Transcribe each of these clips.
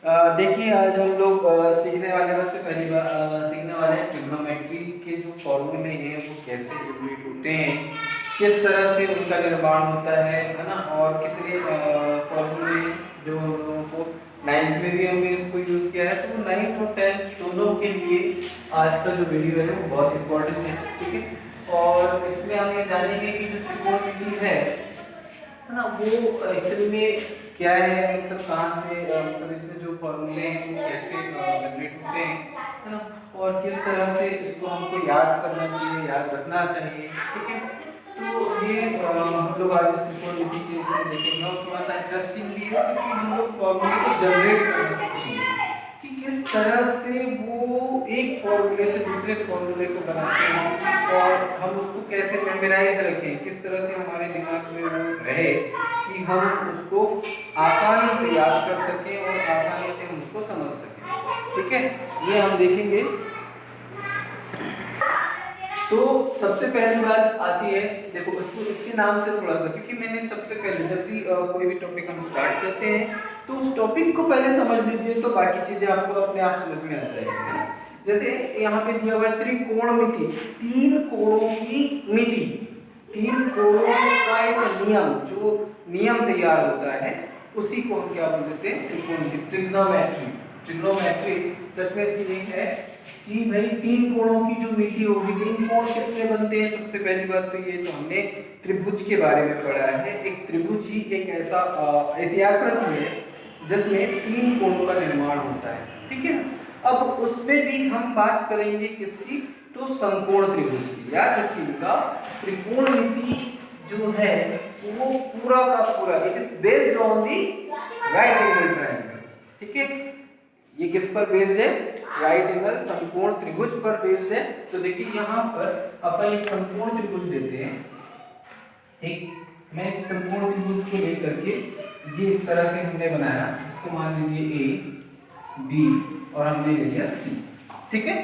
देखिए आज हम लोग सीखने वाले सबसे पहली बार सीखने वाले हैं ट्रिग्नोमेट्री के जो फॉर्मूले हैं वो कैसे जनरेट होते हैं, किस तरह से उनका निर्माण होता है ना। और कितने फॉर्मूले जो हम लोगों को नाइन्थ में भी हमने इसको यूज़ किया है, तो नाइन्थ और टेंथ दोनों के लिए आज का जो वीडियो है वो बहुत इम्पोर्टेंट है। ठीक है, और इसमें हम ये जानेंगे कि जो त्रिकोणमिति है ना, वो एक्चुअली में क्या है, मतलब कहाँ से मतलब इसमें जो फॉर्मूले हैं वो कैसे जनरेट होते हैं, है ना। और किस तरह से इसको हमको याद करना चाहिए, याद रखना चाहिए। ठीक है, तो ये हम लोग आज इस त्रिकोणमिति के इसमें देखेंगे और थोड़ा सा इंटरेस्टिंग भी है क्योंकि हम लोग फॉर्मूले को जनरेट करना सीखेंगे कि किस तरह से वो एक फॉर्मूले से दूसरे फॉर्मूले को बनाते हैं और हम उसको कैसे मेमोराइज रखें, किस तरह से हमारे दिमाग में वो रहे कि हम उसको आसानी से याद कर सकें और आसानी से हम उसको समझ सकें। ठीक है, ये हम देखेंगे। तो सबसे पहली बात आती है, देखो इसको इसके नाम से थोड़ा सा, क्योंकि मैंने सबसे पहले जब भी कोई भी टॉपिक हम स्टार्ट करते हैं तो उस टॉपिक को पहले समझ लीजिए, तो बाकी चीजें आपको अपने आप समझ में आ जाएगी, है ना। जैसे यहाँ पे दिया हुआ है त्रिकोणमिति, तीन कोणों की मिति, तीन कोणों का एक नियम, जो नियम तैयार होता है उसी को हम क्या बोल देते हैं, त्रिकोणमिति, ट्रिग्नोमेट्री। ट्रिग्नोमेट्री दैट मींस ये है कि भाई तीन कोणों की जो मिति होगी, तीन कोण किससे बनते हैं। सबसे पहली बात तो ये तो हमने त्रिभुज के बारे में पढ़ा है। एक त्रिभुज ही एक ऐसी आकृति है जिसमें तीन कोणों का निर्माण होता है। ठीक है, अब उसमें भी हम बात करेंगे किसकी, तो समकोण त्रिभुज की। याद रखिएगा, त्रिकोणमिति जो है वो पूरा का पूरा it is based on the right angle triangle. ठीक है, ये किस पर बेस्ड है, राइट एंगल समकोण त्रिभुज पर बेस्ड है। तो देखिए यहाँ पर अपन एक समकोण त्रिभुज लेते हैं। ठीक, मैं इस समकोण त्रिभुज को लेकर के ये इस तरह से हमने बनाया, इसको मान लीजिए ए बी और हमने ले लिया सी। ठीक है,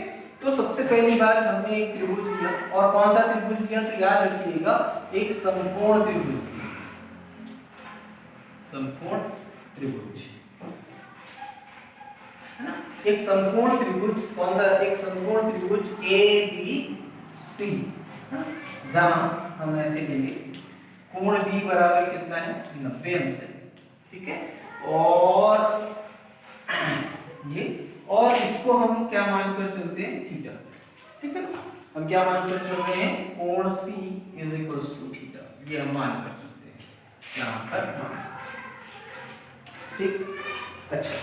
तो सबसे पहली बात हमने एक त्रिभुज लिया, और कौन सा त्रिभुज लिया, तो याद रखिएगा एक समकोण त्रिभुज लिया, समकोण त्रिभुज, है ना। एक समकोण त्रिभुज, कौन सा, एक समकोण त्रिभुज ए बी सी, जहां हम ऐसे लेंगे कोण बी बराबर कितना है, 90 अंश है। ठीक है, और ये, और इसको हम क्या मानकर चलते हैं, थीटा। ठीक है, हम क्या मानकर चल रहे हैं, कोण सी इज इक्वल्स टू थीटा, ये हम मानकर चलते हैं यहां पर। ठीक, अच्छा,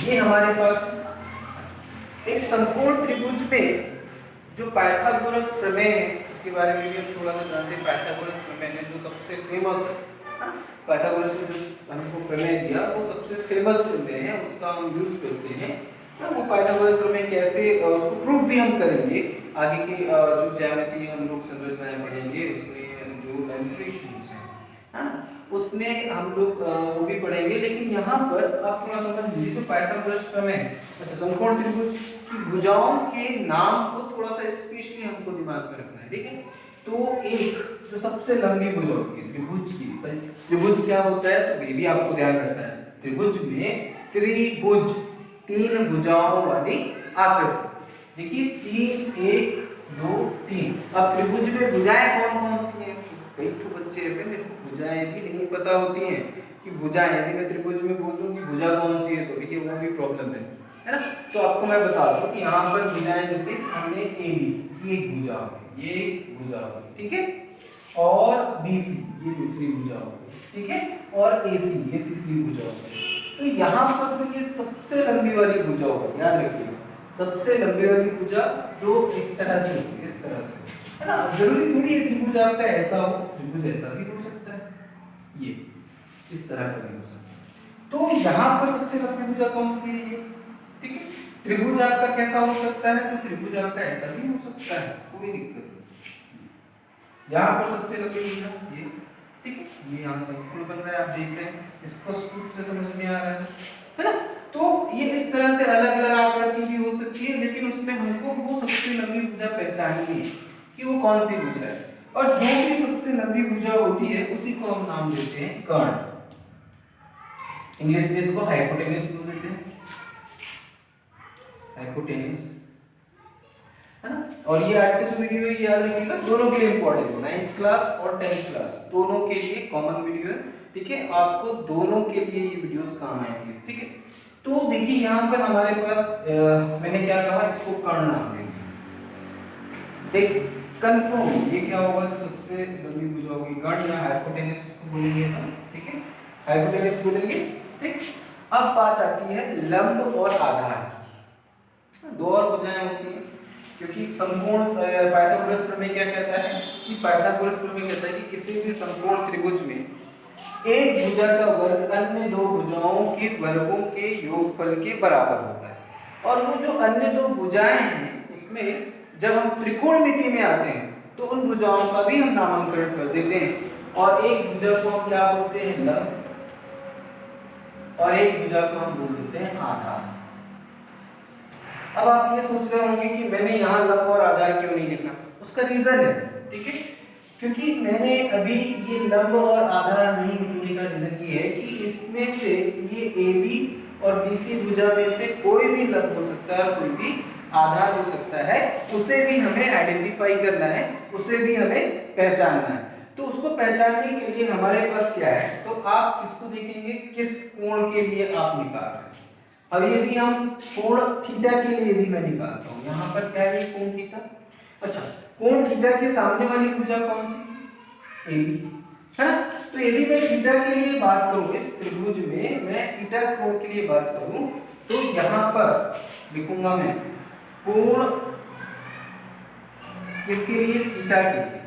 ये हमारे पास एक समकोण त्रिभुज में जो पाइथागोरस प्रमेय है इसके बारे में भी हम थोड़ा सा जानते हैं। पाइथागोरस प्रमेय है जो सबसे फेमस है, पाइथागोरस ने जो हमको प्रमेय दिया वो सबसे फेमस प्रमेय है, उसका हम यूज करते हैं। वो पाइथागोरस प्रमेय कैसे, उसको प्रूफ भी हम करेंगे आगे की जो ज्यामिति हम लोग संरचनाएं पढ़ेंगे उसमें, जो मेंस्ट्रुएशंस है ना, उसमें हम लोग वो भी पढ़ेंगे। लेकिन यहाँ पर आप थोड़ा समझ लीजिए, जो पाइथागोरस प्रमेय, अच्छा, समकोण त्रिभुज की भुजाओं के नाम को थोड़ा सा स्पेशली हमको दिमाग में रखना है। ठीक है, तो एक जो सबसे लंबी भुजा होती है त्रिभुज की, त्रिभुज क्या होता है, तो ये भी आपको ध्यान रखना है। त्रिभुज में त्रिभुज, तीन भुजाओं वाली आकृति। देखिए 3 1 2 3। अब त्रिभुज में भुजाएं कौन कौन सी हैं, कई तो बच्चे ऐसे मेरे को भुजाएं भी नहीं पता होती हैं कि भुजाएं, यदि मैं त्रिभुज में बोल दूं कि भुजा कौन सी है तो देखिए वो भी प्रॉब्लम है ना। तो आपको मैं बता दूं कि यहाँ पर भुजाएं, जैसे हमने ए बी, ये एक भुजा होगी, ये एक भुजा होगी। ठीक है, और बी सी ये दूसरी भुजा होगी। ठीक है, और ए सी ये तीसरी भुजा होगी। तो यहाँ पर जो ये सबसे लंबी वाली भुजा होगी, याद रखिएगा, सबसे लंबी वाली भुजा जो इस तरह से होगी, इस तरह से, है ना। जरूरी थोड़ी है त्रिभुज आपका ऐसा हो, त्रिभुज ऐसा भी हो सकता है, ये इस तरह का भी हो सकता है। तो यहाँ पर सबसे लंबी भुजा कौन सी है, ये। ठीक है, त्रिभुज आपका कैसा हो सकता है, तो त्रिभुज आपका ऐसा भी हो सकता है, कोई दिक्कत नहीं। यहाँ पर सबसे लंबी भुजा ये, ठीक है, ये यहाँ समकोण बन रहा है, आप देख रहे हैं, स्पष्ट रूप से समझ में आ रहा है ना। तो ये इस तरह से अलग अलग आकृति भी हो सकती है, लेकिन उसमें हमको वो सबसे लंबी भुजा पहचाननी है कि वो कौन सी भुजा है। और जो भी सबसे लंबी भुजा होती है उसी को हम नाम देते हैं कर्ण। इंग्लिश में इसको हाइपोटेन्यूज बोल देते हैं। हाइपोटेन्यूज, है ना। और ये आज का जो वीडियो है ये याद रखिएगा, दोनों के लिए इंपॉर्टेंट है, 9th क्लास और 10th क्लास दोनों के लिए कॉमन वीडियो है, ठीक है। आपको दोनों के लिए ये वीडियोस काम आएंगे, ठीक है। तो देखिए यहाँ पर हमारे पास मैंने क्या कहा, इसको कर्ण नाम देंगे। एक कंफर्म, ये क्या होगा, जो सबसे लंबी भुजा होगी, गण या हाइपोटेन्यूज को बोलेंगे हम, ठीक है, हाइपोटेन्यूज बोलेंगे, ठीक। अब बात आती है लंब और आधार की। दो और भुजाएं होती हैं, क्योंकि संपूर्ण पाइथागोरस प्रमेय क्या कहता है कि पाइथागोरस प्रमेय कहता है कि किसी भी संपूर्ण त्रिभुज में एक भुजा का वर्ग अन्य दो भुजाओं के वर्गों के योगफल के बराबर होता है। और वो जो अन्य दो भुजाएं हैं उसमें जब हम त्रिकोणमिति में आते हैं तो उन भुजाओं का भी हम नामकरण कर देते हैं, और एक भुजा को हम क्या बोलते हैं, लंब, और एक भुजा को हम बोल देते हैं आधार। अब आप ये सोच रहे होंगे कि मैंने यहाँ लंब और आधार क्यों नहीं लिखा, उसका रीजन है, ठीक है, क्योंकि मैंने अभी ये लंब और आधार नहीं लिखने का रीजन ये है कि इसमें से ये AB और BC भुजा में से कोई भी लंब हो सकता है और कोई भी आधार हो सकता है, उसे भी हमें आइडेंटिफाई करना है, उसे भी हमें पहचानना है। तो उसको पहचानने के लिए हमारे पास क्या है, तो आप किसको देखेंगे, किस कोण के लिए आप निकाल रहे हैं। अब यदि हम कोण थीटा के लिए भी मैं निकालता हूँ, यहाँ पर क्या है, कोण थीटा, अच्छा, कोण थीटा के सामने वाली भुजा कौन सी, AB, है ना। तो यदि मैं थीटा के लिए बात करूँ, इस त्रिभुज में मैं थीटा कोण के लिए बात करूँ, तो यहाँ पर लिखूंगा मैं कोण किसके लिए, थीटा के लिए।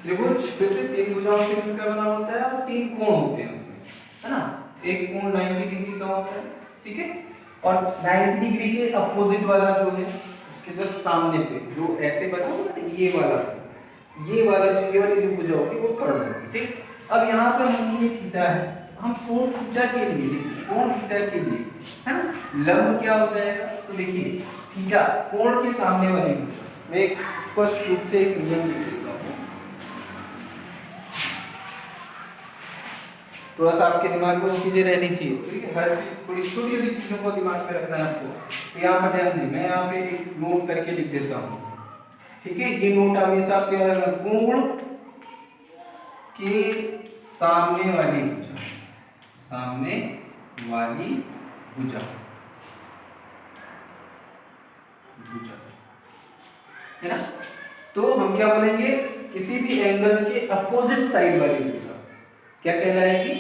त्रिभुज फिर से तीन भुजाओं से मिलकर बना होता है और तीन कोण होते हैं उसमें, है ना। एक कोण 90 डिग्री का होता है, ठीक है, और 90 डिग्री के अपोजिट वाला जो है उसके जस्ट सामने पे जो ऐसे बना होगा ना, ये वाला जो ये वाली जो भुजा होगी वो कर्ण होगी, ठीक। अब यहाँ पर हम ये थीटा है, हम कोण थीटा के लिए, कोण थीटा के लिए, है ना, लंब क्या हो जाएगा, तो देखिए थीटा कोण के सामने वाली भुजा, मैं एक स्पष्ट रूप से एक नियम लिख देता हूँ, थोड़ा सा आपके दिमाग में वो चीजें रहनी चाहिए, ठीक है, हर चीज थोड़ी छोटी छोटी चीजों को दिमाग में रखना है आपको। तो यहाँ पर ध्यान दीजिए, मैं यहाँ पे एक नोट करके लिख देता हूँ, ठीक है, ये नोट हमेशा आपके कोण के सामने वाली भुजा, सामने वाली भुजा, है ना। तो हम क्या बोलेंगे, किसी भी एंगल के अपोजिट साइड वाली भुजा क्या कहलाएगी,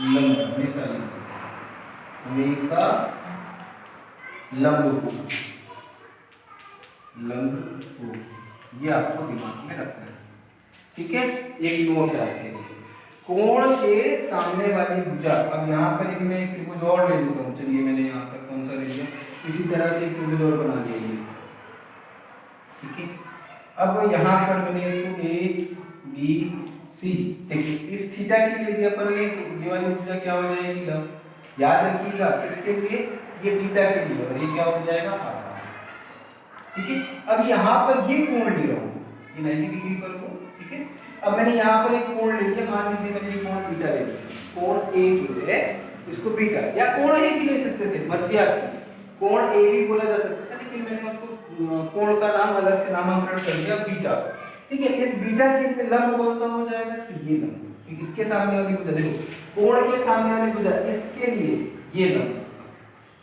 लंब, हमेशा लंब होगी, ये आपको दिमाग में रखना है, ठीक है। एक नोट है आपके लिए, कोण के सामने वाली भुजा। अब यहाँ पर यदि मैं एक त्रिभुज और ले लेता हूँ, चलिए मैंने यहाँ पर कौन सा ले लिया, इसी तरह से एक त्रिभुज और बना दिया, ठीक है। अब यहाँ पर मैंने इसको ABC, देखिए इस थीटा के लिए दिया अपन ने, ये वाली भुजा क्या हो जाएगी, लंब, याद रखिएगा किसके लिए, ये थीटा के लिए, और ये क्या हो जाएगा, आधार, ठीक है। अब यहाँ पर ये कोण ले रहा हूँ, ये 90 डिग्री पर हो, ठीक है। अब मैंने यहाँ पर एक कोण ले लिया, मान लीजिए मैंने ये कोण बीटा ले लिया, कोण A जो है इसको बीटा, या कोण A भी ले सकते थे, मर्जी आपकी, कोण A भी बोला जा सकता था, लेकिन मैंने उसको कोण का नाम अलग से नामकरण कर दिया बीटा, ठीक है। इस बीटा के लिए लंब कौन सा हो जाएगा, तो ये लंब, क्योंकि इसके सामने वाली भुजा, देखो कोण के सामने वाली भुजा, इसके लिए ये लंब,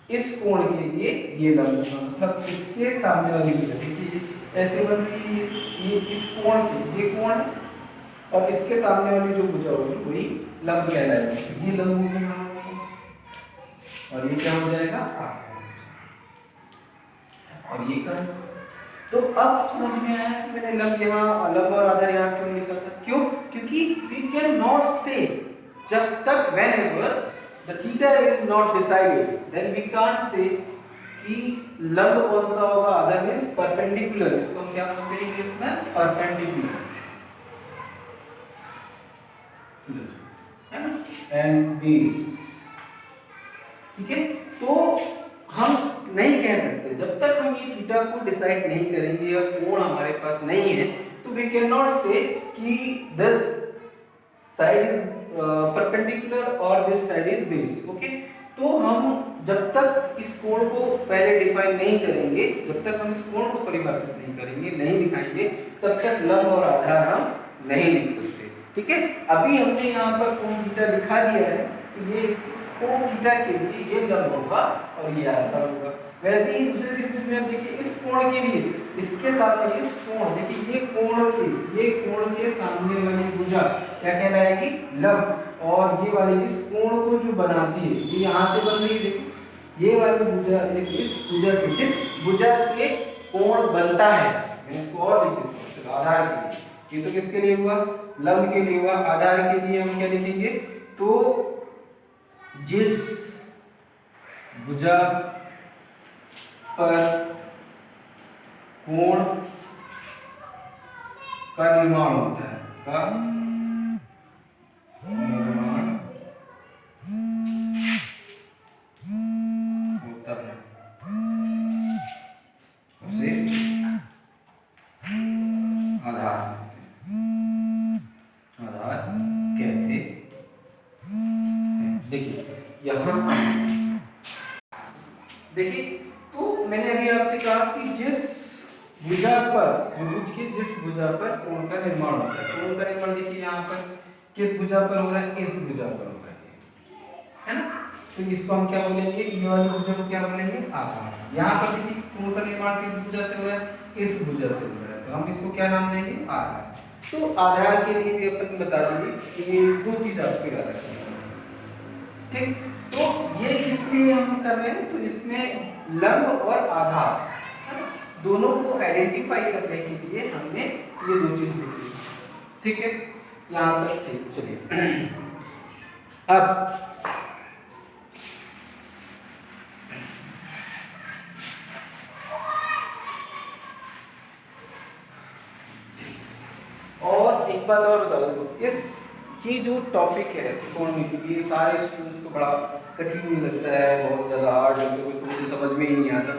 इस कोण के लिए ये लंब, मतलब इसके सामने वाली भुजा, देखिए ऐसे बन रही है, ये इस कोण के ये कोण है, और इसके सामने वाली जो भुजा होगी वही लंब कहलाएगी, ये लंब हो गया, और ये क्या हो जाएगा, और ये कर्ण। तो अब समझ में आया कि मैंने लंब यहाँ, लंब और आधार यहाँ क्यों लिखा था, क्यों, क्योंकि we cannot say, जब तक whenever the theta is not decided, then we can't say कि लंब कौन सा होगा, आधार मीन्स परपेंडिकुलर, इसको हम क्या बोलते हैं इंग्लिश में, परपेंडिकुलर, है ना, एंड बेस, ठीक है। तो हम नहीं कह सकते, जब तक हम ये थीटा को डिसाइड नहीं करेंगे या कोण हमारे पास नहीं है, तो वी कैन नॉट से कि दिस साइड इज परपेंडिकुलर और this side is base. Okay, तो हम जब तक इस कोण को पहले डिफाइन नहीं करेंगे, जब तक हम इस कोण को परिभाषित नहीं करेंगे, नहीं दिखाएंगे, तब तक लंब और आधार हम नहीं लिख सकते। ठीक है, अभी हमने यहाँ पर कोण थीटा दिखा दिया है, तो ये इस कोण थीटा के लिए ये लंब होगा और ये आधार होगा। वैसे ही दूसरे त्रिभुज में आप देखिए इस कोण के लिए, इसके साथ में इस कोण, देखिए ये कोण के सामने वाली भुजा क्या कहलाएगी, लंब, और ये वाली इस कोण को जो बनाती है, ये यहाँ से बन रही है, देखिए ये वाली भुजा, इस भुजा से, जिस भुजा से कोण बनता है, मैं इसको और लिख देता हूँ आधार के लिए। ये तो किसके लिए हुआ, लंब के लिए हुआ। आधार के लिए हम क्या लिखेंगे, तो जिस भुजा पर कोण का निर्माण होता है, का निर्माण होता है, उसे आधार कहते हैं। देखिए यहाँ देखिए, तो मैंने अभी आपसे कहा कि जिस भुजा पर, त्रिभुज की जिस भुजा पर कोण का निर्माण होता है, कोण का निर्माण देखिए यहाँ पर किस भुजा पर हो रहा है, इस भुजा पर हो रहा है ना, तो इसको हम क्या बोलेंगे, ये वाली भुजा को क्या बोलेंगे, आधार। यहाँ पर देखिए कोण का निर्माण किस भुजा से हो रहा है, इस भुजा से हो रहा है, तो हम इसको क्या नाम देंगे, आधार। तो आधार के लिए भी अपन बता देंगे कि ये दो चीज आपको याद रखनी है। ठीक, तो ये इसलिए हम कर रहे हैं, तो इसमें लंब और आधार दोनों को आइडेंटिफाई करने के लिए हमने ये दो चीज लिखी। ठीक है, यहाँ तक ठीक। चलिए अब और एक बात और बता दो, इस ये जो टॉपिक है त्रिकोणमिति, ये सारे स्टूडेंट्स को बड़ा कठिन लगता है, बहुत ज़्यादा हार्ड लगता है, कुछ मुझे समझ में ही नहीं आता।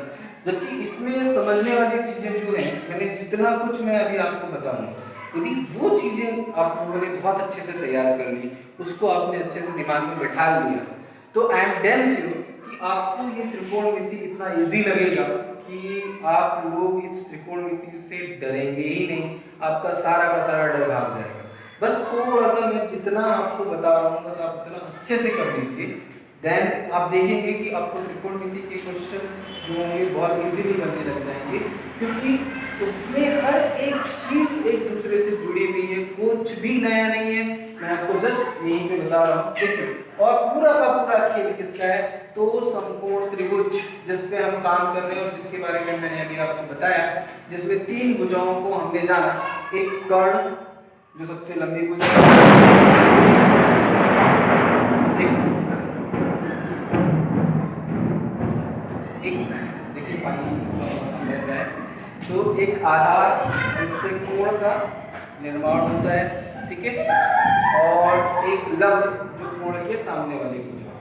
जबकि इसमें समझने वाली चीज़ें जो हैं, मैंने जितना कुछ मैं अभी आपको बताऊंगा, यदि वो चीज़ें आप लोगों ने बहुत अच्छे से तैयार कर ली, उसको आपने अच्छे से दिमाग में बैठा लिया, तो आई एम डैम श्योर कि आपको ये त्रिकोणमिति इतना ईजी लगेगा कि आप लोग इस त्रिकोणमिति से डरेंगे ही नहीं, आपका सारा का सारा डर भाग जाएगा। बस थोड़ा सा मैं जितना आपको बता रहा हूँ, बस आप इतना अच्छे से कर लीजिए, देन आप देखेंगे कि आपको त्रिकोणमिति के क्वेश्चन जो होंगे बहुत इजीली बनने लग जाएंगे, क्योंकि उसमें हर एक चीज एक दूसरे से जुड़ी हुई है, कुछ भी नया नहीं है, मैं आपको जस्ट यहीं पे बता रहा हूँ। देखिए, और पूरा का पूरा खेल किसका है, तो समकोण त्रिभुज जिस पे हम काम कर रहे हैं और जिसके बारे में मैंने अभी आपको बताया, जिसमें तीन भुजाओं को हमने जाना, एक कर्ण जो सबसे लंबी भुजा, एक देखिए पानी मौसम बह रहा है, तो एक आधार जिससे कोण का निर्माण होता है, ठीक है, और एक लंब जो कोण के सामने वाली भुजा।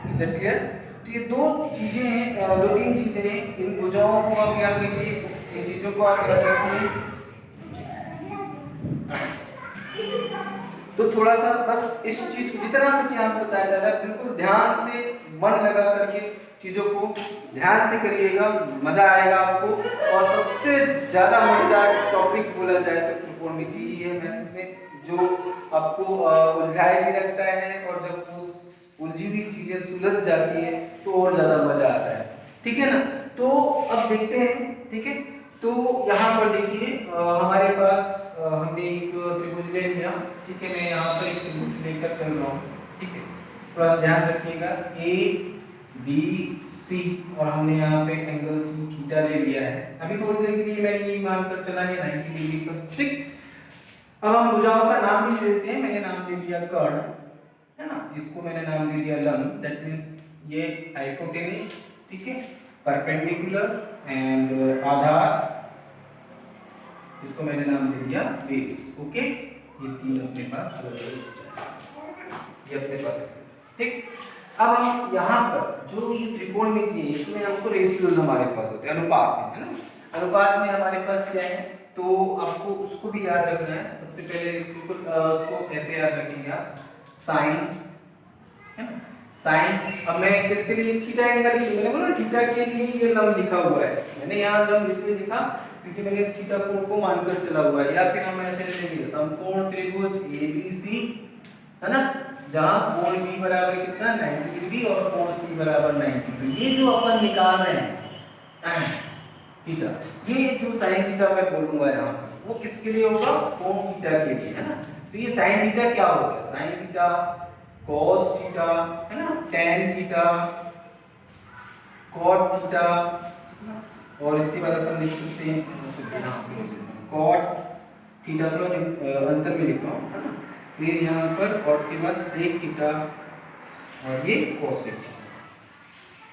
Is that clear? तो ये दो चीजें हैं, दो तीन चीजें हैं, इन भुजाओं को आप याद रखिए, इन चीजों को आप याद रखिए। तो थोड़ा सा बस इस चीज को जितना कुछ यहाँ बताया जा रहा है, बिल्कुल ध्यान से मन लगा करके चीजों को ध्यान से करिएगा, मजा आएगा आपको। और सबसे ज्यादा मजेदार टॉपिक बोला जाए तो त्रिकोणमिति ही है मैथ्स में, जो आपको उलझाए भी रखता है, और जब उस उलझी हुई चीजें सुलझ जाती है तो और ज्यादा मजा आता है। ठीक है ना? तो अब देखते हैं, ठीक है, तो यहाँ पर देखिए हमारे पास हमने एक त्रिभुज ले लिया, ठीक है, मैं यहाँ पर एक त्रिभुज लेकर चल रहा हूँ, ठीक है, थोड़ा ध्यान रखिएगा, ए बी सी, और हमने यहाँ पे एंगल सी थीटा ले लिया है। अभी थोड़ी देर के लिए मैंने ये मानकर चला है 90 डिग्री पर, ठीक। अब हम भुजाओं का नाम भी देते हैं, मैंने नाम दे दिया कर्ण, है ना, इसको मैंने नाम दे दिया लंब, दैट मींस ये हाइपोटेनस, ठीक है, परपेंडिकुलर एंड आधार, इसको मैंने नाम दे दिया बेस। ओके, ये तीन अपने पास ये अपने पास, ठीक। अब हम यहाँ पर जो ये त्रिकोणमिति है, इसमें हमको रेशियोज हमारे पास होते हैं, अनुपात है ना, अनुपात में हमारे पास क्या है, तो आपको उसको भी याद रखना है। सबसे पहले बिल्कुल उसको ऐसे याद रखेंगे आप, साइन है ना, साइन। अब मैं किसके लिए थीटा एंगल के लिए, मैंने बोला थीटा के लिए ये लंब लिखा हुआ है, मैंने यहाँ लंब इसलिए लिखा क्योंकि मैंने इस थीटा कोण को मानकर चला हुआ है। या फिर हम ऐसे लिखेंगे समकोण त्रिभुज ABC है ना, जहां कोण B बराबर कितना 90 डिग्री और कोण C बराबर 90। तो ये जो अपन निकाल रहे हैं थीटा, ये जो साइन थीटा मैं बोलूंगा यहाँ पर वो किसके लिए होगा, कोण थीटा के लिए है ना। तो ये साइन थीटा क्या हो गया, साइन थीटा, cos थीटा है ना, tan थीटा, cot थीटा, और इसके बाद अपन लिख सकते हैं cot थीटा, तो अंतर में लिख रहा हूँ है ना। फिर यहाँ पर cot के बाद sec थीटा और ये cosec थीटा।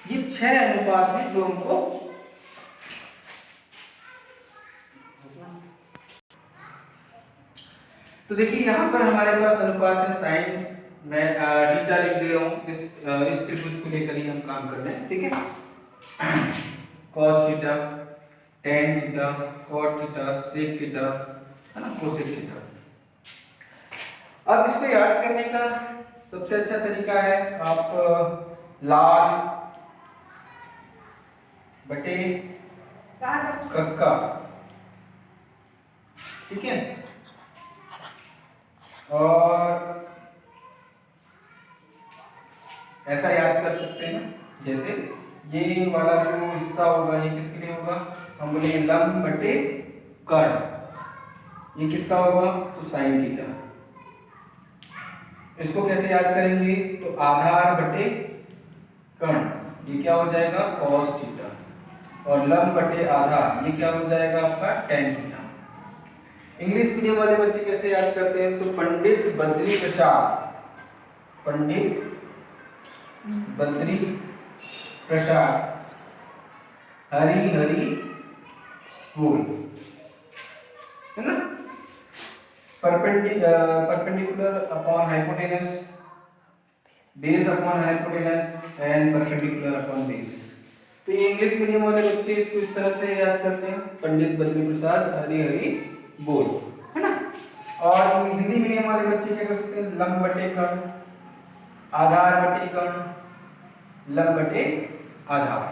ये 6 अनुपात हैं जो हमको तो देखिए यहाँ पर हमारे पास अनुपात है साइन, मैं थीटा लिख दे रहा हूँ, इस त्रिभुज को लेकर ही हम काम कर रहे हैं, ठीक है। cos theta, tan theta, cot theta, sec theta है ना, cosec थीटा। अब इसको याद करने का सबसे अच्छा तरीका है आप लाल बटे कक्का, ठीक है, और ऐसा याद कर सकते हैं जैसे ये वाला जो हिस्सा होगा ये किसके लिए होगा, हम बोलेंगे लंब बटे कर्ण, ये किसका होगा तो साइन थीटा। इसको कैसे याद करेंगे, तो आधार बटे कर्ण, ये क्या हो जाएगा cos थीटा, और लंब बटे आधार ये क्या हो जाएगा आपका tan थीटा। इंग्लिश मीडियम वाले बच्चे कैसे याद करते हैं, तो पंडित बद्री प्रसाद, पंडित बद्री प्रसाद हरी हरी बोल है ना, perpendicular upon hypotenuse, base upon hypotenuse and perpendicular upon base. तो ये इंग्लिश मीडियम वाले बच्चे इसको इस तरह से याद करते हैं, पंडित बद्री प्रसाद हरी हरी बोल है ना। और हिंदी मीडियम वाले बच्चे क्या कर सकते हैं, लंब बटे कर्ण, आधार बटे कर्ण, लंब बटे आधार,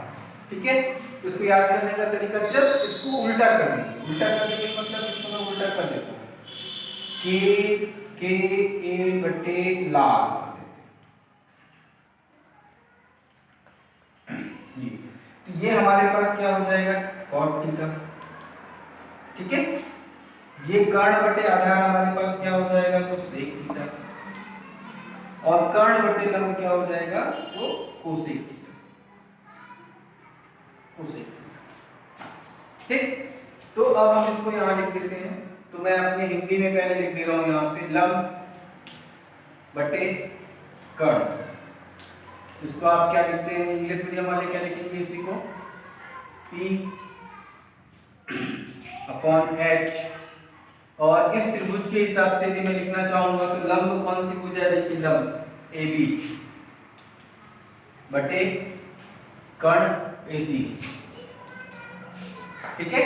ठीक है। तो इसको याद करने का तरीका जस्ट इसको उल्टा कर दीजिए, उल्टा कर दीजिए मतलब इसको मैं उल्टा कर देता हूँ, के ए बटे लाल, तो ये हमारे पास क्या हो जाएगा cot थीटा, ठीक है। ये कर्ण बटे आधार हमारे पास क्या हो जाएगा तो sec थीटा, और कर्ण बटे लंब क्या हो जाएगा तो cosec थीटा, cosec, ठीक। तो अब हम इसको यहाँ लिख देते हैं, तो मैं अपनी हिंदी में पहले लिख दे रहा हूँ यहाँ पे लंब बटे कर्ण, इसको आप क्या लिखते हैं, इंग्लिश मीडियम वाले क्या लिखेंगे इसी को P अपॉन H, और इस त्रिभुज के हिसाब से भी मैं लिखना चाहूंगा तो लंब कौन सी भुजा है, देखिए लंब AB बटे कर्ण AC, ठीक है।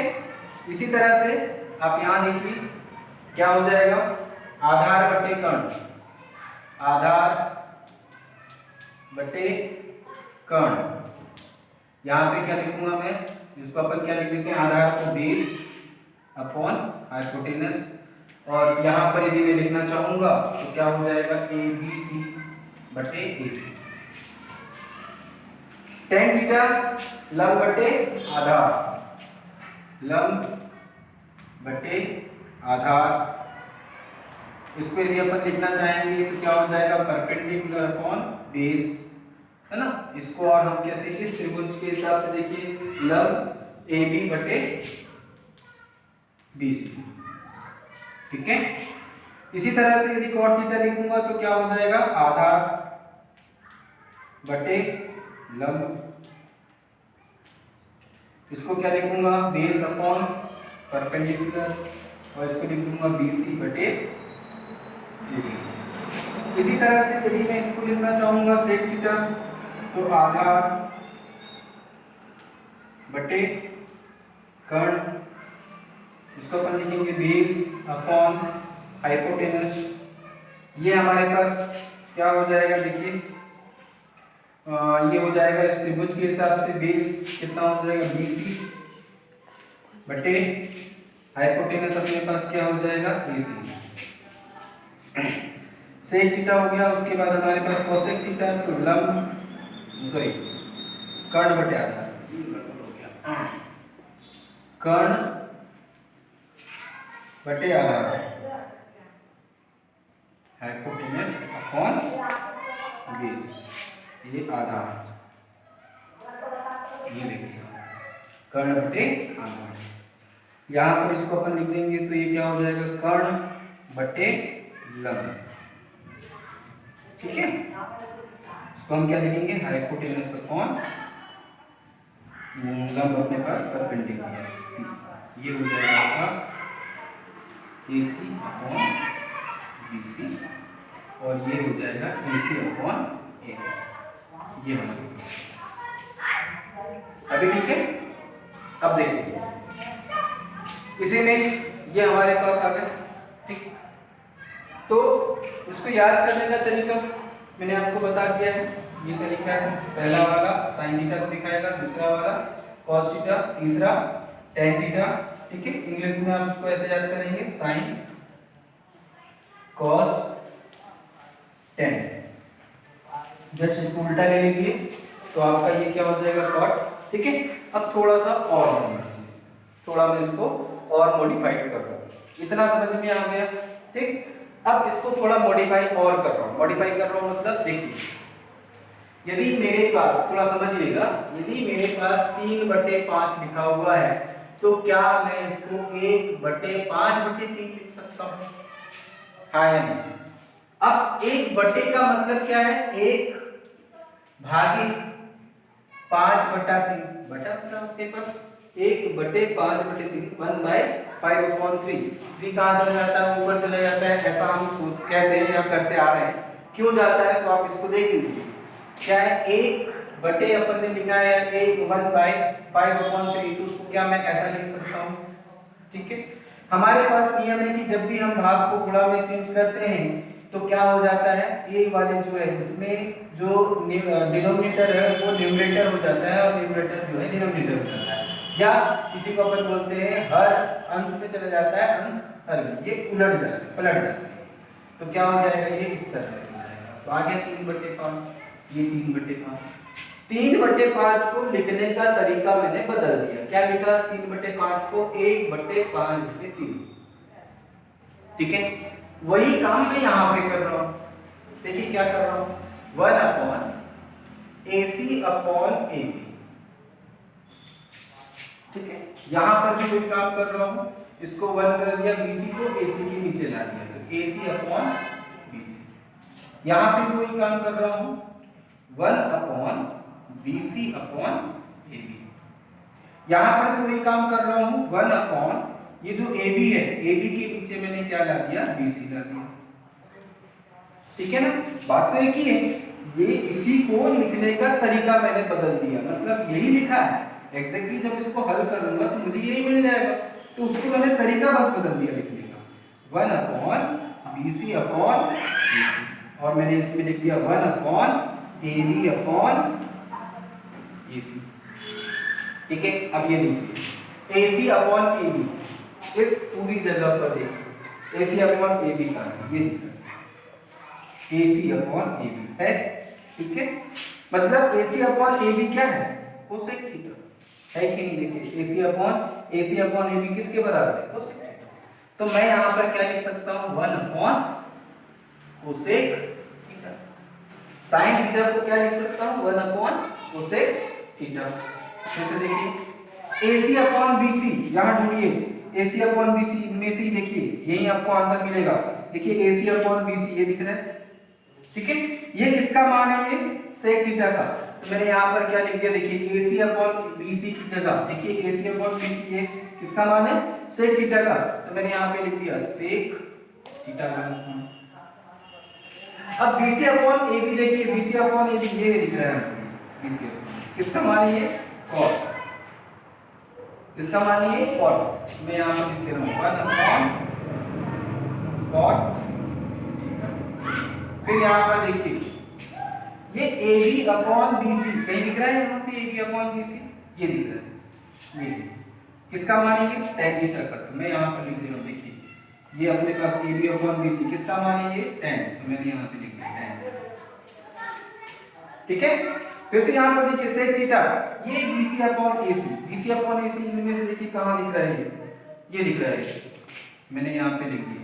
इसी तरह से आप यहां देखिए क्या हो जाएगा, आधार बटे कर्ण, आधार बटे कर्ण, यहाँ पे क्या लिखूंगा मैं, जिसको अपन क्या लिख देते हैं आधार को बेस अपॉन हाइपोटेनस, और यहाँ पर यदि मैं लिखना चाहूंगा तो क्या हो जाएगा ABC बटे AC। tan थीटा लंब बटे आधार, लंब बटे आधार, इसको यदि अपन लिखना चाहेंगे तो क्या हो जाएगा परपेंडिकुलर अपॉन बेस है ना। इसको और हम कैसे, इस त्रिभुज के हिसाब से देखिए लंब AB बटे BC, ठीक है। इसी तरह से यदि cot थीटा लिखूंगा तो क्या हो जाएगा आधार बटे लंब, इसको क्या लिखूंगा बेस अपॉन परपेंडिकुलर, और इसको लिख दूंगा BC बटे AB। इसी तरह से यदि मैं इसको लिखना चाहूंगा sec थीटा तो आधार बटे कर्ण, इसको अपन लिखेंगे बेस अपॉन हाइपोटेनस। ये हमारे पास क्या हो जाएगा, देखिए ये हो जाएगा इस त्रिभुज के हिसाब से बेस कितना हो जाएगा BC बटे हाइपोटेनस अपने पास क्या हो जाएगा AC। सेक थीटा हो गया, उसके बाद हमारे पास कोसेक थीटा, तो लंब सॉरी कर्ण बटे आधार, कर्ण बटे आधार हाइपोटेनस अपॉन बेस, ये आधार, ये देखिए कर्ण बटे आधार। यहाँ पर इसको अपन लिख देंगे तो ये क्या हो जाएगा कर्ण बटे लंब, ठीक है। इसको हम क्या लिखेंगे हाइपोटेनस अपॉन लंब अपने पास परपेंडिकुलर, ये हो जाएगा आपका AC अपॉन BC और ये हो जाएगा AC अपॉन A, ये हमारे अभी ठीक है। अब देखिए इसी में ये हमारे पास आ गया, ठीक। तो उसको याद करने का तरीका मैंने आपको बता दिया है, ये तरीका है। पहला वाला साइन थीटा को दिखाएगा, दूसरा वाला कॉस थीटा, तीसरा टेन थीटा, ठीक है। इंग्लिश में आप उसको ऐसे याद करेंगे साइन कॉस टेन, जस्ट इसको उल्टा ले लीजिए तो आपका ये क्या हो जाएगा कॉट, ठीक है। अब थोड़ा सा और थोड़ा मैं इसको और मॉडिफाइड कर रहा हूँ, इतना समझ में आ गया, ठीक। अब इसको थोड़ा मॉडिफाई और कर रहा हूँ, मॉडिफाई कर रहा हूँ मतलब देखिए यदि मेरे पास थोड़ा समझिएगा, यदि मेरे पास 3/5 लिखा हुआ है तो क्या मैं इसको 1/5/3 लिख सकता हूँ, हाँ या नहीं। अब 1 का मतलब क्या है, 1 भागे 5/3 बटा आपके पास 1/5/3 1/5/3, 3 कहाँ चला जाता है, ऊपर चला जाता है, ऐसा हम कहते हैं या करते आ रहे हैं। क्यों जाता है तो आप इसको देख लीजिए, क्या है 1 अपन ने लिखा है 1/5/3, तो उसको क्या मैं ऐसा लिख सकता हूँ, ठीक है। हमारे पास नियम है कि जब भी हम भाग को गुणा में चेंज करते हैं तो क्या हो जाता है, ये वाले जो है इसमें जो डिनोमिनेटर है वो न्यूमरेटर हो जाता है और न्यूमरेटर जो है डिनोमिनेटर हो जाता है, या किसी को अपन बोलते हैं हर अंश में चला जाता है, अंश हर में, ये उलट जाते हैं, पलट जाते हैं। तो क्या हो जाएगा, ये इस तरह से हो जाएगा। तो आ गया 3/5, ये 3/5। 3/5 को लिखने का तरीका मैंने बदल दिया, क्या लिखा 3/5 को 1/5/3, ठीक है। वही काम मैं यहाँ पे कर रहा हूँ, देखिए क्या कर रहा हूँ 1/AC/AB, ठीक है। यहाँ पर भी कोई काम कर रहा हूँ, इसको 1 कर दिया, BC को AC के नीचे ला दिया तो AC/BC। यहाँ पे कोई काम कर रहा हूँ 1/BC/AB। यहाँ पर कोई काम कर रहा हूँ 1/ ये जो AB है, AB के नीचे मैंने क्या ला दिया, BC ला दिया, ठीक है ना। बात तो एक ही है, ये इसी को लिखने का तरीका मैंने बदल दिया, मतलब यही लिखा है एग्जैक्टली। जब इसको हल करूंगा तो मुझे यही मिल जाएगा, तो उसको मैंने तरीका बस बदल दिया लिखने का 1/BC/BC, और मैंने इसमें लिख दिया 1/AB/AC, ठीक है। अब ये देखिए AC/AB, इस पूरी जगह पर देखिए AC/AB का ये दिख रहा है, AC/AB है, ठीक है। मतलब AC/AB क्या है, कोसेक थीटा है कि नहीं, देखिए AC/AB किसके बराबर है, कोसेक थीटा। तो मैं यहाँ पर क्या लिख सकता हूँ 1/कोसेक थीटा। साइन थीटा को क्या लिख सकता हूँ 1/कोसेक थीटा। जैसे देखिए AC/BC, यहाँ जुड़िए AC/BC, इनमें से ही देखिए यही आपको आंसर मिलेगा। देखिए AC/BC ये दिख रहा है, ठीक है। ये किसका मान है, ये सेक थीटा का। तो मैंने यहाँ पर क्या लिख दिया, देखिए AC/BC की जगह देखिए AC/BC ये किसका मान है, सेक थीटा का, तो मैंने यहाँ पे लिख दिया सेक थीटा का। अब BC/AB देखिए BC/AB ये दिख रहा है, BC किसका मान है, ये कॉस, इसका मान ये कॉट, मैं यहाँ पर लिख दे रहा हूँ 1 कॉट। फिर यहाँ पर देखिए ये AB अपॉन BC कहीं दिख रहा है, यहाँ पे AB अपॉन BC ये दिख रहा है, ये किसका मान है, tan थीटा का। मैं यहाँ पर लिख दे रहा हूँ, देखिए ये अपने पास AB अपॉन BC किसका मान है, ये tan, तो मैंने यहाँ पे लिख दिया tan। ठीक है, फिर से यहाँ पर देखिए sec थीटा, ये BC upon AC, BC upon AC इनमें से देखिए कहाँ दिख रहा है, ये दिख रहा है, मैंने यहाँ पे लिख दिया।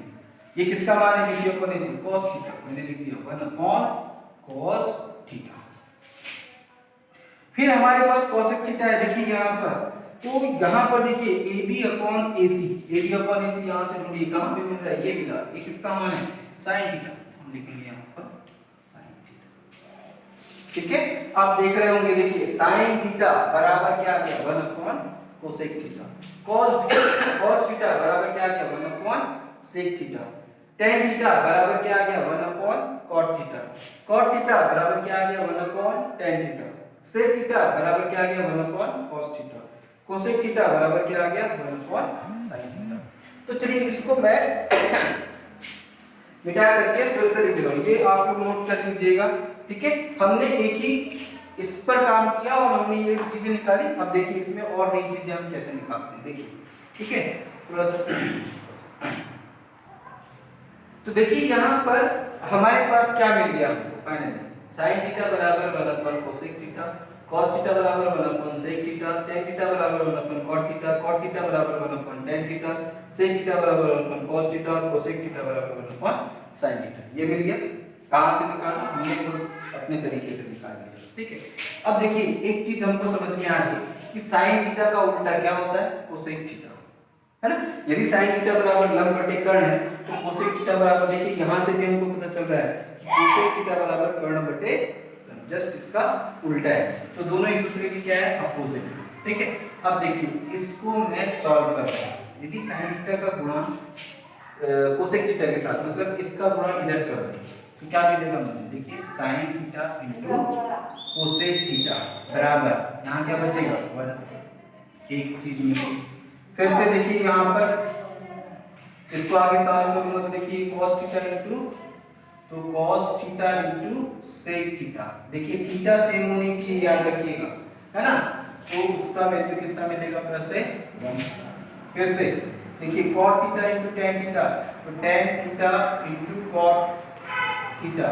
ये किसका मान है, BC upon AC cos theta, मैंने लिख दिया 1 अपॉन cos थीटा। फिर हमारे पास cosec थीटा है, देखिए यहाँ पर, तो यहाँ पर देखिए AB upon AC, AB upon AC यहाँ से ढूंढिए कहाँ पे मिल रहा है, ये मिला, ये किसका मान है, sin थीटा, हम लिखेंगे यहाँ पर sin थीटा। ठीक है, आप देख रहे होंगे, देखिए sin थीटा बराबर क्या आ गया, 1 upon cosec theta, cos theta बराबर क्या आ गया, 1 upon sec theta, tan theta बराबर क्या आ गया, 1 upon cot theta, cot theta बराबर क्या आ गया, 1 upon tan theta, sec theta बराबर क्या आ गया, 1 upon cos theta, cosec theta बराबर क्या आ गया, 1 अपॉन sin थीटा। तो चलिए इसको मैं मिटा करके फिर से लिख रहा हूं, ये आप लोग नोट कर लीजिएगा। ठीक है, हमने एक ही इस पर काम किया और हमने ये चीजें निकाली। अब देखिए इसमें और नई चीजें हम कैसे निकालते हैं, देखिए। ठीक है, थोड़ा सा तो देखिए यहाँ पर हमारे पास क्या मिल गया हमको फाइनली, sin थीटा बराबर 1 upon cosec theta, cos theta बराबर 1 upon sec theta, tan theta बराबर 1 upon cot theta, cot theta बराबर 1 upon tan theta, sec theta बराबर 1 अपॉन cos थीटा और cosec थीटा बराबर 1 अपॉन sin थीटा। ये मिल गया, कहां से निकाला, हमने अपने तरीके से निकाल लिया। ठीक है, अब देखिए एक चीज हमको समझ में आ गई कि sin थीटा का उल्टा क्या होता है, cosec थीटा, है ना। यदि sin थीटा बराबर लंब बटे कर्ण है तो cosec थीटा बराबर, देखिए यहां से भी हमको पता चल रहा है cosec थीटा बराबर कर्ण बटे कर्ण, जस्ट इसका उल्टा है, तो दोनों एक दूसरे की क्या है, अपोजिट। ठीक है, अब देखिए इसको मैं सॉल्व कर रहा हूं, यदि sin थीटा का गुणा cosec थीटा के साथ, मतलब इसका गुणा इधर कर दूं तो क्या मिलेगा मुझे, देखिए sin theta into cosec theta बराबर यहां क्या बचेगा 1, एक चीज मिलेगी। फिर से देखिए यहाँ पर इसको आगे सॉल्व करूंगा तो देखिए cos थीटा इनटू, तो cos theta into sec theta, देखिए थीटा सेम होनी चाहिए, याद रखिएगा, है ना, तो उसका वैल्यू कितना मिलेगा, प्लस 1। फिर से देखिए cot theta into tan theta, तो tan theta into cot theta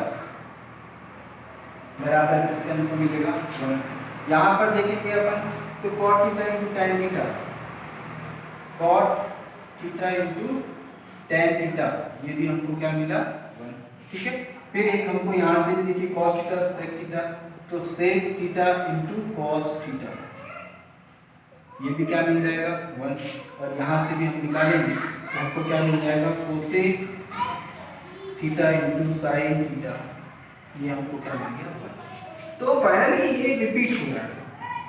बराबर कितना हमको मिलेगा 1। यहाँ पर देखेंगे अपन तो cot theta into tan theta, cot theta into tan theta, ये भी हमको क्या मिला 1। ठीक है, फिर एक हमको यहाँ से भी देखिए cos थीटा sec थीटा, तो sec theta into cos theta, ये भी क्या मिल जाएगा 1, और यहाँ से भी हम निकालेंगे तो हमको क्या मिल जाएगा cosec theta into sin theta, ये हमको क्या मिल गया 1। तो फाइनली ये रिपीट हो रहा है,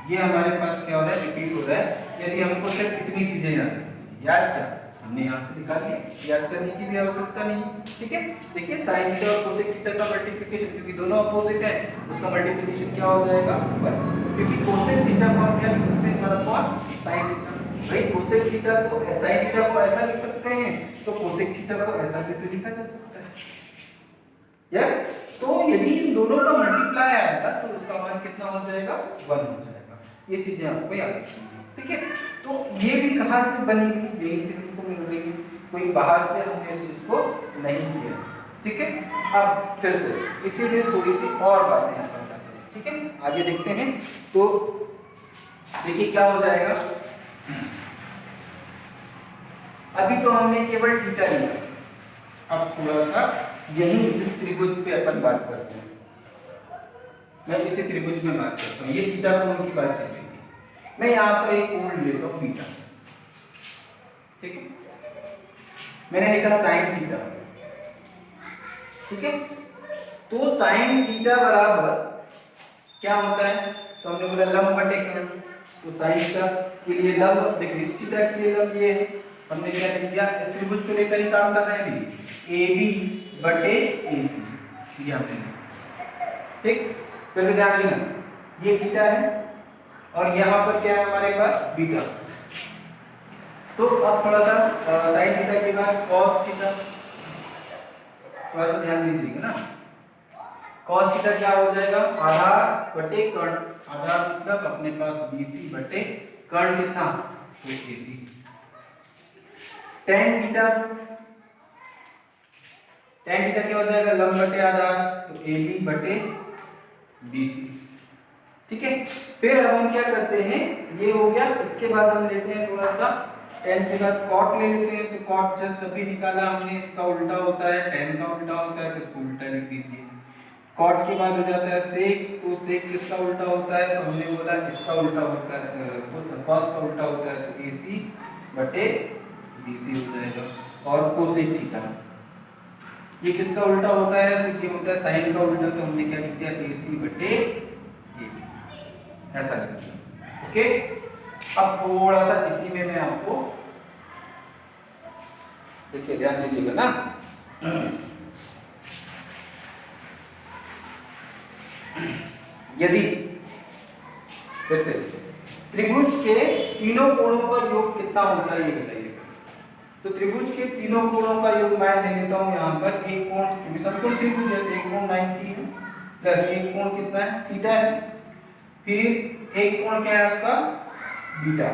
ये हमारे पास क्या हो रहा है, रिपीट हो रहा है। यदि हमको सिर्फ इतनी चीजें याद क्या हमने यहाँ से निकाल लिया, याद करने की भी आवश्यकता नहीं। ठीक है, देखिए sin थीटा और cosec थीटा का मल्टीप्लिकेशन, क्योंकि दोनों अपोजिट है, उसका मल्टीप्लिकेशन क्या हो जाएगा 1, क्योंकि cosec थीटा को हम क्या लिख सकते हैं, 1 अपॉन sin थीटा। भाई cosec थीटा को sin थीटा को ऐसा लिख सकते हैं, तो cosec थीटा को ऐसा भी तो लिखा जा सकता है। यस, तो यदि इन दोनों का मल्टीप्लाई आएगा तो उसका मान कितना हो जाएगा 1 हो जाएगा। ये चीजें आपको याद रखनी है। ठीक है, तो ये भी कहां से बनी हुई, यही से हमको मिल रही है, कोई बाहर से हमने इस चीज को नहीं किया। ठीक है, अब फिर से इसीलिए थोड़ी सी और बातें यहाँ पर बताते हैं। ठीक है, आगे देखते हैं, तो देखिए क्या हो जाएगा। अभी तो हमने केवल थीटा लिया, अब थोड़ा सा यही इस त्रिभुज पे अपन बात करते हैं, मैं इसी त्रिभुज में बात करता हूँ, ये थीटा कोण की बात चल रही थी, मैं यहाँ पर एक कोण लेता हूँ बीटा। ठीक है, मैंने लिखा sin थीटा। ठीक है, तो sin थीटा बराबर क्या होता है, तो हमने बोला लंब बटे कर्ण, तो sin थीटा के लिए लंब, देखिए इस थीटा के लिए लंब ये है, हमने क्या लिख दिया, इस त्रिभुज को लेकर ही काम कर रहे हैं, AB बटे AC, यहाँ पे। ठीक, फिर से ध्यान देना, ये थीटा है और यहाँ पर क्या है हमारे पास बीटा। तो अब थोड़ा सा साइन थीटा के बाद कॉस थीटा, थोड़ा सा ध्यान दीजिएगा ना। कॉस थीटा क्या हो जाएगा, आधार बटे कर्ण, आधार मतलब अपने पास BC बटे कर्ण कितना, तो AC। tan theta, tan theta क्या हो जाएगा, लंब बटे आधार, तो AB बटे BC। ठीक है, फिर अब हम क्या करते हैं, ये हो गया, इसके बाद हम लेते हैं थोड़ा सा tan के बाद cot ले लेते हैं। तो cot जस्ट अभी निकाला हमने, इसका उल्टा होता है, tan का उल्टा होता है, तो इसको उल्टा लिख दीजिए। cot के बाद हो जाता है sec, तो sec किसका उल्टा होता है, तो हमने बोला इसका उल्टा होता है, cos का उल्टा होता है, तो AC बटे BC हो जाएगा। और cosec थीटा ये किसका उल्टा होता है, तो ये होता है sin का उल्टा, तो हमने क्या लिख दिया, AC बटे AB, ऐसा लिख दिया। ओके, अब थोड़ा सा इसी में मैं आपको देखिए, ध्यान दीजिएगा ना। यदि फिर से त्रिभुज के तीनों कोणों का योग कितना होता है ये बताइएगा। तो त्रिभुज के तीनों कोणों का योग मैं ले लेता हूं यहाँ पर, एक कोण समकोण त्रिभुज है, एक कोण 90 है, प्लस एक कोण कितना है, थीटा है, फिर एक कोण क्या है आपका, बीटा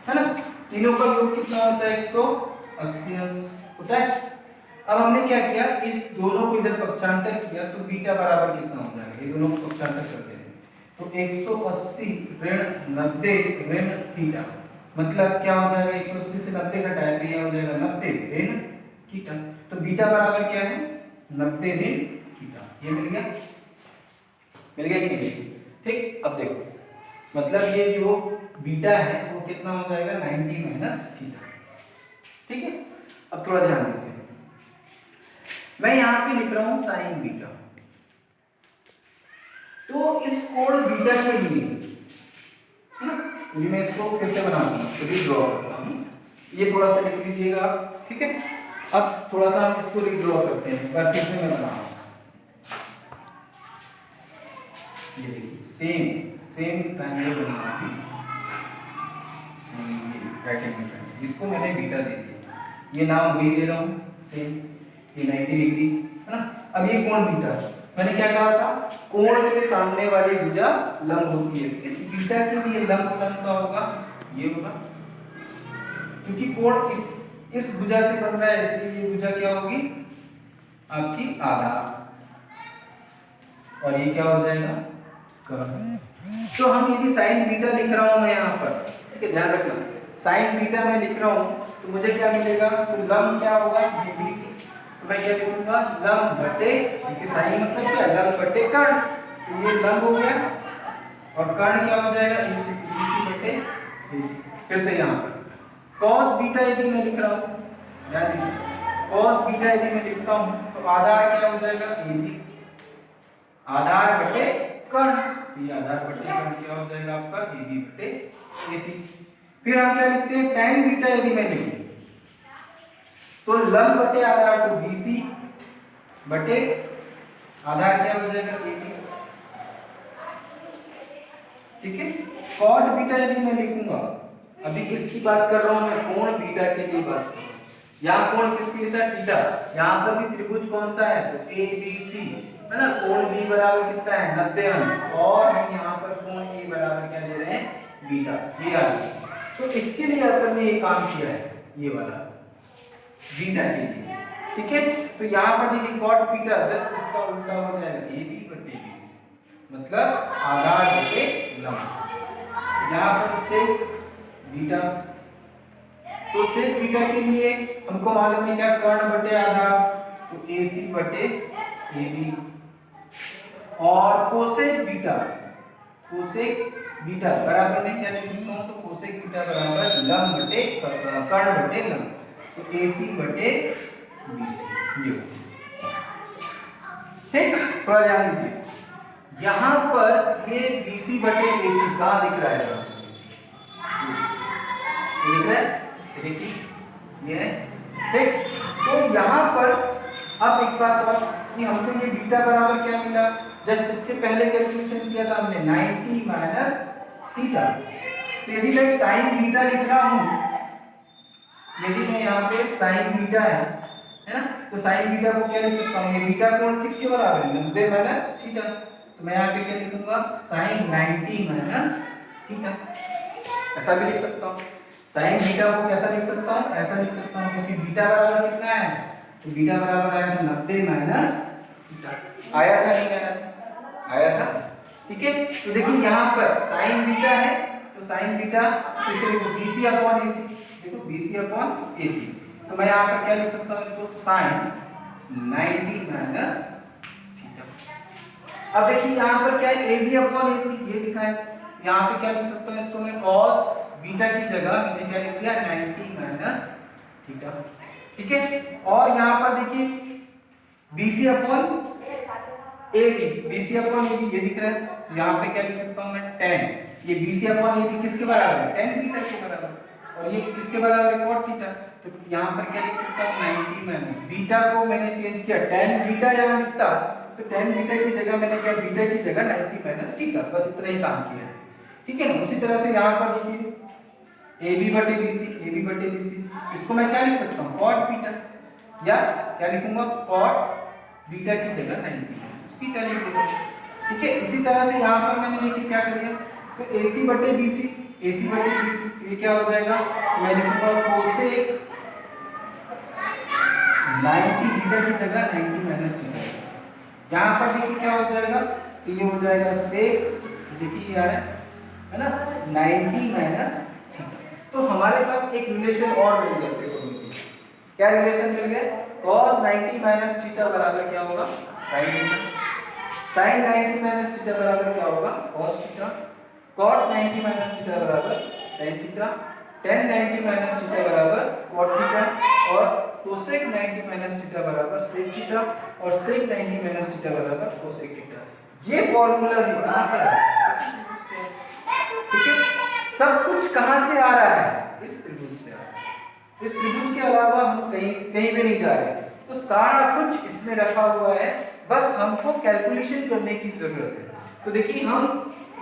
है ना। तीनों का योग कितना होता है, 180 होता है। अब हमने क्या किया, इस दोनों को इधर पक्षांतर किया, तो बीटा बराबर कितना हो जाएगा, ये दोनों को पक्षांतर करते हैं, तो 180 ऋण 90 ऋण थीटा, मतलब क्या हो जाएगा, 180 से 90 घटाया तो ये हो जाएगा 90 ऋण थीटा। तो बीटा बराबर क्या है, 90 ऋण थीटा। ये मिल गया, मिल गया कि नहीं। ठीक, अब देखो, मतलब ये जो बीटा है वो कितना हो जाएगा, 90 माइनस थीटा। ठीक है, अब थोड़ा ध्यान दीजिए, मैं यहाँ पे लिख रहा हूं साइन बीटा, तो इस कोण बीटा के लिए है ना, मैं इसको फिर से बनाऊंगा, तो ड्रॉ करता हूं, ये थोड़ा सा लिख लीजिएगा। ठीक है, अब थोड़ा सा हम इसको रीड्रॉ करते हैं, बार फिर से मैं बनाऊंगा, ये देखिए सेम ट्रायंगल बना रहा हूं, राइट एंगल ट्रायंगल, जिसको मैंने बीटा दे दिया, ये नाम वही दे रहा हूं सेम, ये 90 डिग्री है ना। अब ये कोण बीटा, मैंने क्या कहा था, कोण के सामने वाली भुजा लंब होती है, इस बीटा के लिए लंब कौन सा होगा, ये होगा, क्योंकि कोण इस भुजा से बन रहा है, इसलिए ये भुजा क्या होगी, आपकी आधार, और ये क्या हो जाएगा, कर्ण। तो हम यदि साइन बीटा लिख रहा हूं मैं यहाँ पर, ठीक है, ध्यान रखना, साइन बीटा मैं लिख रहा हूं, तो मुझे क्या मिलेगा, तो लंब क्या होगा, ये BC, तो मैं क्या लिखूंगा, लंब बटे, क्योंकि साइन मतलब क्या, लंब बटे कर्ण, तो ये लंब हो गया, और कर्ण क्या हो जाएगा, BC बटे BC। फिर से यहाँ पर cos बीटा यदि मैं लिख रहा हूँ, ध्यान दीजिए, cos बीटा यदि मैं लिखता हूँ, तो आधार क्या हो जाएगा, AB, आधार बटे कर्ण, ये आधार बटे कर्ण क्या हो जाएगा आपका, AB बटे AC। फिर हम क्या लिखते हैं, tan बीटा यदि मैं लिखूं, तो लंब बटे आधार, तो BC बटे आधार क्या हो जाएगा, AB। ठीक है, cot बीटा यदि मैं लिखूंगा, अभी किसकी बात कर रहा हूं मैं, कोण बीटा के लिए बात कर रहा हूं, यहाँ कोण किसके लिए था, थीटा, यहाँ पर भी त्रिभुज कौन सा है, तो ABC है ना, कोण B बराबर कितना है, 90 अंश, और हम यहाँ पर कोण A बराबर क्या ले रहे हैं, बीटा, ये आ गया। तो इसके लिए अपन ने ये काम किया है, ये वाला बीटा के लिए। ठीक है, तो यहाँ पर देखिए cot बीटा जस्ट इसका उल्टा हो जाएगा, AB बटे BC, मतलब आधार बटे लंब। यहाँ पर sec बीटा, तो sec बीटा के लिए हमको मालूम है क्या, कर्ण बटे आधार, तो AC बटे AB, और cosec बीटा बराबर मैं क्या लिख सकता हूँ, तो cosec बीटा बराबर लंब बटे कर्ण बटे लंब, तो AC बटे BC। ये ठीक, थोड़ा ध्यान दीजिए, यहाँ पर ये BC बटे AC कहाँ दिख रहा है, ये दिख रहा है, देखिए ये, ठीक। तो यहाँ पर अब एक बात और कि हमको ये बीटा बराबर क्या मिला, जस्ट इसके पहले कैलकुलेशन किया था हमने 90 माइनस थीटा, तो यदि मैं साइन बीटा लिख रहा हूँ, यदि मैं यहाँ पे साइन बीटा है ना, तो साइन बीटा को क्या लिख सकता हूँ, ये बीटा कोण किसके बराबर है, 90 माइनस थीटा। तो मैं यहाँ पे क्या लिखूंगा, साइन 90 माइनस थीटा, ऐसा भी लिख सकता हूँ। साइन बीटा को कैसा लिख सकता हूँ, ऐसा लिख सकता हूँ, क्योंकि बीटा बराबर कितना है, तो बीटा बराबर आया था 90 माइनस थीटा। आया था नहीं आया, आया था। ठीक है, तो देखिए यहाँ पर साइन बीटा है, तो साइन बीटा किससे लिखो, BC अपॉन AC, देखो BC अपॉन AC। तो मैं यहाँ पर क्या लिख सकता हूँ इसको, साइन 90 माइनस थीटा। अब देखिए यहाँ पर क्या है, AB अपॉन AC ये लिखा है, यहाँ पे क्या लिख सकता हूँ इसको मैं, cos बीटा की जगह मैंने क्या लिख दिया, 90 माइनस थीटा। ठीक है, और यहाँ पर देखिए BC upon AB, BC upon AB ये दिख रहा है, तो यहाँ पे क्या लिख सकता हूँ मैं, tan, ये BC अपॉन AB किसके बराबर है, tan बीटा के बराबर, और ये किसके बराबर है, cot थीटा। तो यहाँ पर क्या लिख सकता हूँ, 90 माइनस बीटा को मैंने चेंज किया, tan बीटा यहाँ लिखता, तो tan बीटा की जगह मैंने क्या, बीटा की जगह 90 माइनस थीटा, बस इतना ही काम किया है। ठीक है ना, उसी तरह से यहाँ पर देखिए AB बटे BC, AB बटे BC, इसको मैं क्या लिख सकता हूँ, cot बीटा, या क्या लिखूंगा, cot बीटा की जगह 90 थीटा लिख दूंगा। ठीक है, इसी तरह से यहाँ पर मैंने देखिए क्या कर दिया, तो AC बटे BC, AC बटे BC ये क्या हो जाएगा, मैं लिखूंगा कोसेक 90 बीटा की जगह 90 माइनस थीटा। यहाँ पर देखिए क्या हो जाएगा, तो ये हो जाएगा सेक, देखिए यार है ना, 90 माइनस थीटा। तो हमारे पास एक रिलेशन और मिल गया, क्या रिलेशन मिल गया, cos 90 माइनस थीटा बराबर क्या होगा, sine theta, sine 90 minus theta बराबर क्या होगा, cos theta, cot 90 minus theta बराबर tan theta, tan 90 minus theta बराबर cot थीटा, और cosec 90 माइनस थीटा बराबर sec थीटा, और sec 90 माइनस थीटा बराबर cosec थीटा। ये फॉर्मूला भी कहां से आ रहा है, ठीक है, सब कुछ कहां से आ रहा है, इस त्रिभुज से आ रहा है। इस त्रिभुज के अलावा हम कहीं भी नहीं जा रहे, तो सारा कुछ इसमें रखा हुआ है, बस हमको कैलकुलेशन करने की जरूरत है। तो देखिए हम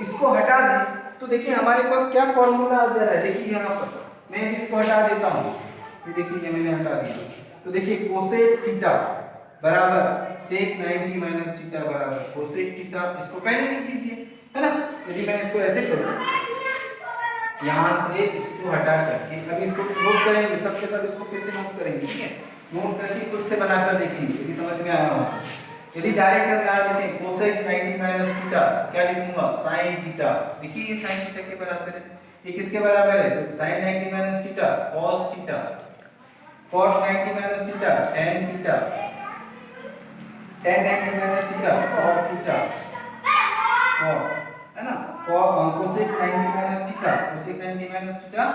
इसको हटा दें, तो देखिए हमारे पास क्या फॉर्मूला आ जा रहा है, देखिए यहाँ पर मैं इसको हटा देता हूँ, ये देखिए मैंने हटा दिया, तो देखिए कोसेक थीटा बराबर सेक 90 माइनस थीटा बराबर कोसेक थीटा, इसको पहले लिख दीजिए, है ना। यदि मैं इसको ऐसे करूँ, यहाँ से इसको हटा करके, अब इसको नोट करेंगे, सबके सब इसको कैसे नोट करेंगे, ठीक है, नोट करके खुद से बनाकर देखेंगे यदि समझ में आया हो। यदि डायरेक्ट हम यहाँ देखें कोसेक 90 माइनस थीटा, क्या लिखूंगा, साइन थीटा, देखिए ये साइन थीटा के बराबर है, ये किसके बराबर है, तो sine 90 minus theta cos theta, cos 90 minus theta tan theta, tan 90 minus theta cot theta, cot है ना, cosec 90 minus theta, cosec 90 minus theta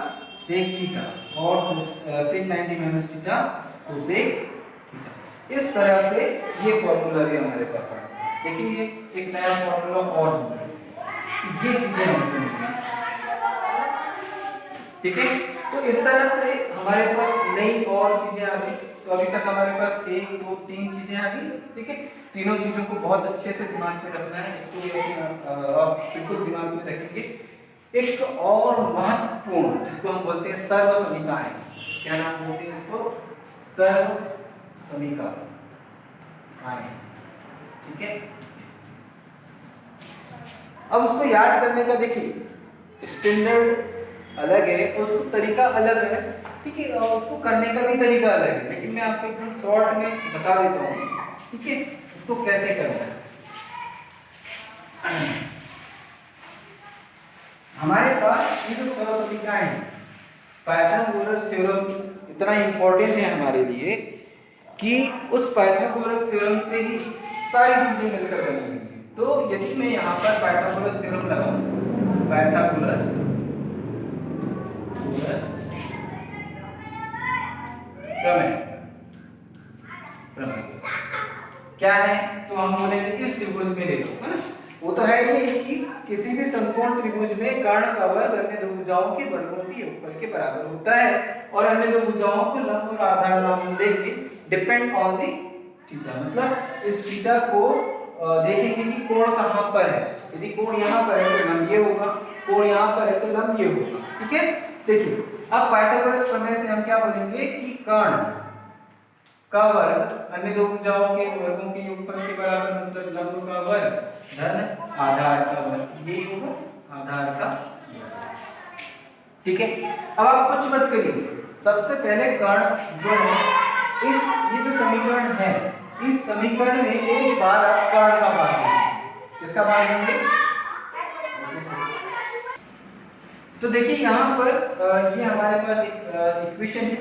sec theta, और sec 90 minus theta cosec theta. इस तरह से ये फॉर्मूला भी हमारे पास है। देखिए ये एक नया फॉर्मूला और ये चीजें हमको, ठीक है, तो इस तरह से हमारे पास नई और चीजें आ गई। तो अभी तक हमारे पास 1 2 3 चीजें आ गई, ठीक है। तीनों चीजों को बहुत अच्छे से दिमाग में रखना है, इसको आप बिल्कुल दिमाग में रखेंगे। एक और महत्वपूर्ण जिसको हम बोलते हैं सर्व समीकरण, क्या नाम बोलते हैं इसको, सर्व समीकरण, ठीक है। अब उसको याद करने का देखिए स्टैंडर्ड अलग है, उसको तरीका अलग है, ठीक है, और उसको करने का भी तरीका अलग है, लेकिन मैं आपको एकदम शॉर्ट में बता देता हूँ, ठीक है, उसको कैसे करना है। हमारे पास ये जो सर्व समीकरण है, पाइथागोरस थ्योरम इतना इंपॉर्टेंट है हमारे लिए कि उस पाइथागोरस थ्योरम से ही सारी चीजें मिलकर बनी हुई हैं। तो यदि मैं यहाँ पर पाइथागोरस थ्योरम लगाऊं, पाइथागोरस प्रमेय क्या है, तो हम बोलेंगे इस त्रिभुज में ले लो, है ना। वो तो है ये कि किसी भी समकोण त्रिभुज में कर्ण का वर्ग अन्य दो भुजाओं के वर्गों के योगफल के बराबर होता है, और अन्य दो भुजाओं को लंब और आधार नाम देंगे, डिपेंड ऑन दी थीटा। मतलब इस थीटा को देखेंगे कि कोण कहाँ पर है, यदि कोण यहाँ पर है तो लंब ये होगा, कोण यहाँ पर है तो लंब ये होगा। ठीक है, देखिए अब पाइथागोरस प्रमेय से हम क्या बोलेंगे कि कर्ण का वर्ग अन्य दो भुजाओं के वर्गों के योगफल के बराबर, मतलब लंब का वर्ग धन आधार का वर्ग, ये होगा आधार का। ठीक है, अब आप कुछ मत करिए, सबसे पहले कर्ण जो है इस ये जो समीकरण है, इस समीकरण में एक बार आप कर्ण का भाग लेंगे। इसका भाग लेंगे तो देखिए यहाँ पर ये हमारे पास एक इक्वेशन है,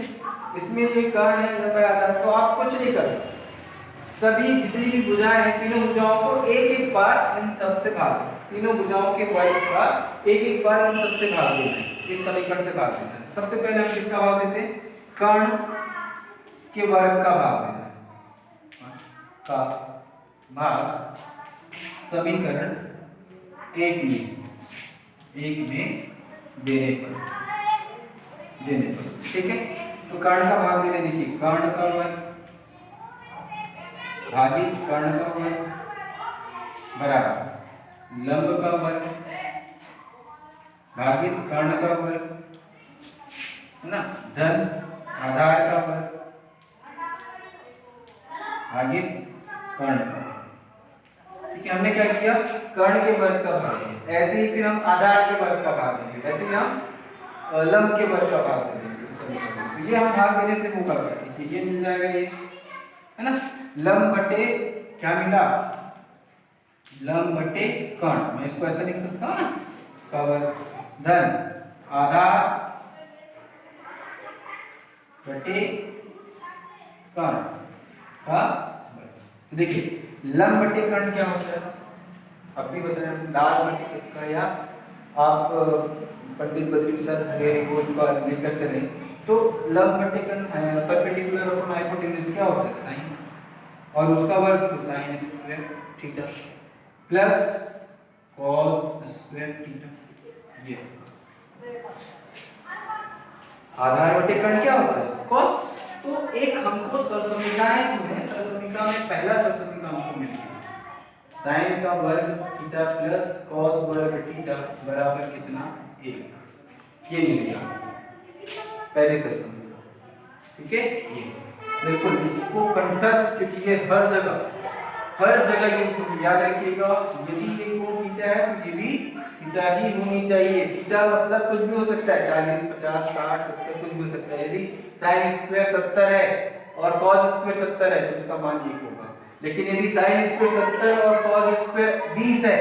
इसमें ये कर्ण है लंब आधार, तो आप कुछ नहीं करो, सभी जितनी भी भुजाएं हैं तीनों भुजाओं को एक एक बार इन सब से भाग दो, तीनों भुजाओं के वर्ग का एक एक बार इन सब से भाग देना है, इस समीकरण से भाग देना है। सबसे पहले हम किसका भाग देते हैं, कर्ण के वर्ग का भाग देना है, का भाग समीकरण एक में देने पर। ठीक है, तो कर्ण का भाग देने, देखिए कर्ण का वर्ग भागित कर्ण का वर्ग बराबर लंब का वर्ग भागित कर्ण का वर्ग, है ना, धन आधार का वर्ग भागित कर्ण का। ठीक है, हमने क्या किया, कर्ण के वर्ग का भाग दिया, ऐसे ही फिर हम आधार के वर्ग का भाग देंगे, वैसे ही हम लंब के वर्ग का भाग देंगे। तो ये हम भाग देने से होगा क्या, देखिए ये मिल जाएगा, ये है ना, लंब बटे क्या मिला, लंब बटे कर्ण, मैं इसको ऐसा लिख सकता हूँ ना, का वर्ग धन आधार बटे कर्ण का वर्ग। तो देखिए लंब बटे कर्ण क्या होता है, अब भी बताया, लाल बटे का, या आप पंडित बद्री प्रसाद हरिहरी बोध का लेकर चले तो लंब बटे कर्ण परपेंडिकुलर अपॉन हाइपोटेन्यूज क्या होता है, साइन, और उसका वर्ग तो sine square theta plus cos square theta. ये आधार बटे कर्ण क्या होता है, कॉस। तो एक हमको सरसमीकाएं जो है, सरसमीका में पहला सरसमीका हमको मिल गया, साइन का वर्ग थीटा प्लस कॉस वर्ग थीटा बराबर कितना, 1, ये मिलेगा पहली सरसमीका। ठीक है, ये बिल्कुल इसको कंठस्थ, क्योंकि ये हर जगह यूज होगी, याद रखिएगा, यदि ये कोण थीटा है तो ये भी थीटा ही होनी चाहिए। थीटा मतलब कुछ भी हो सकता है, 40 50 60 70 कुछ भी हो सकता है। यदि साइन स्क्वायर 70 है और कॉस स्क्वायर 70 है तो उसका मान 1 होगा, लेकिन यदि साइन स्क्वायर 70 और कॉस स्क्वायर 20 है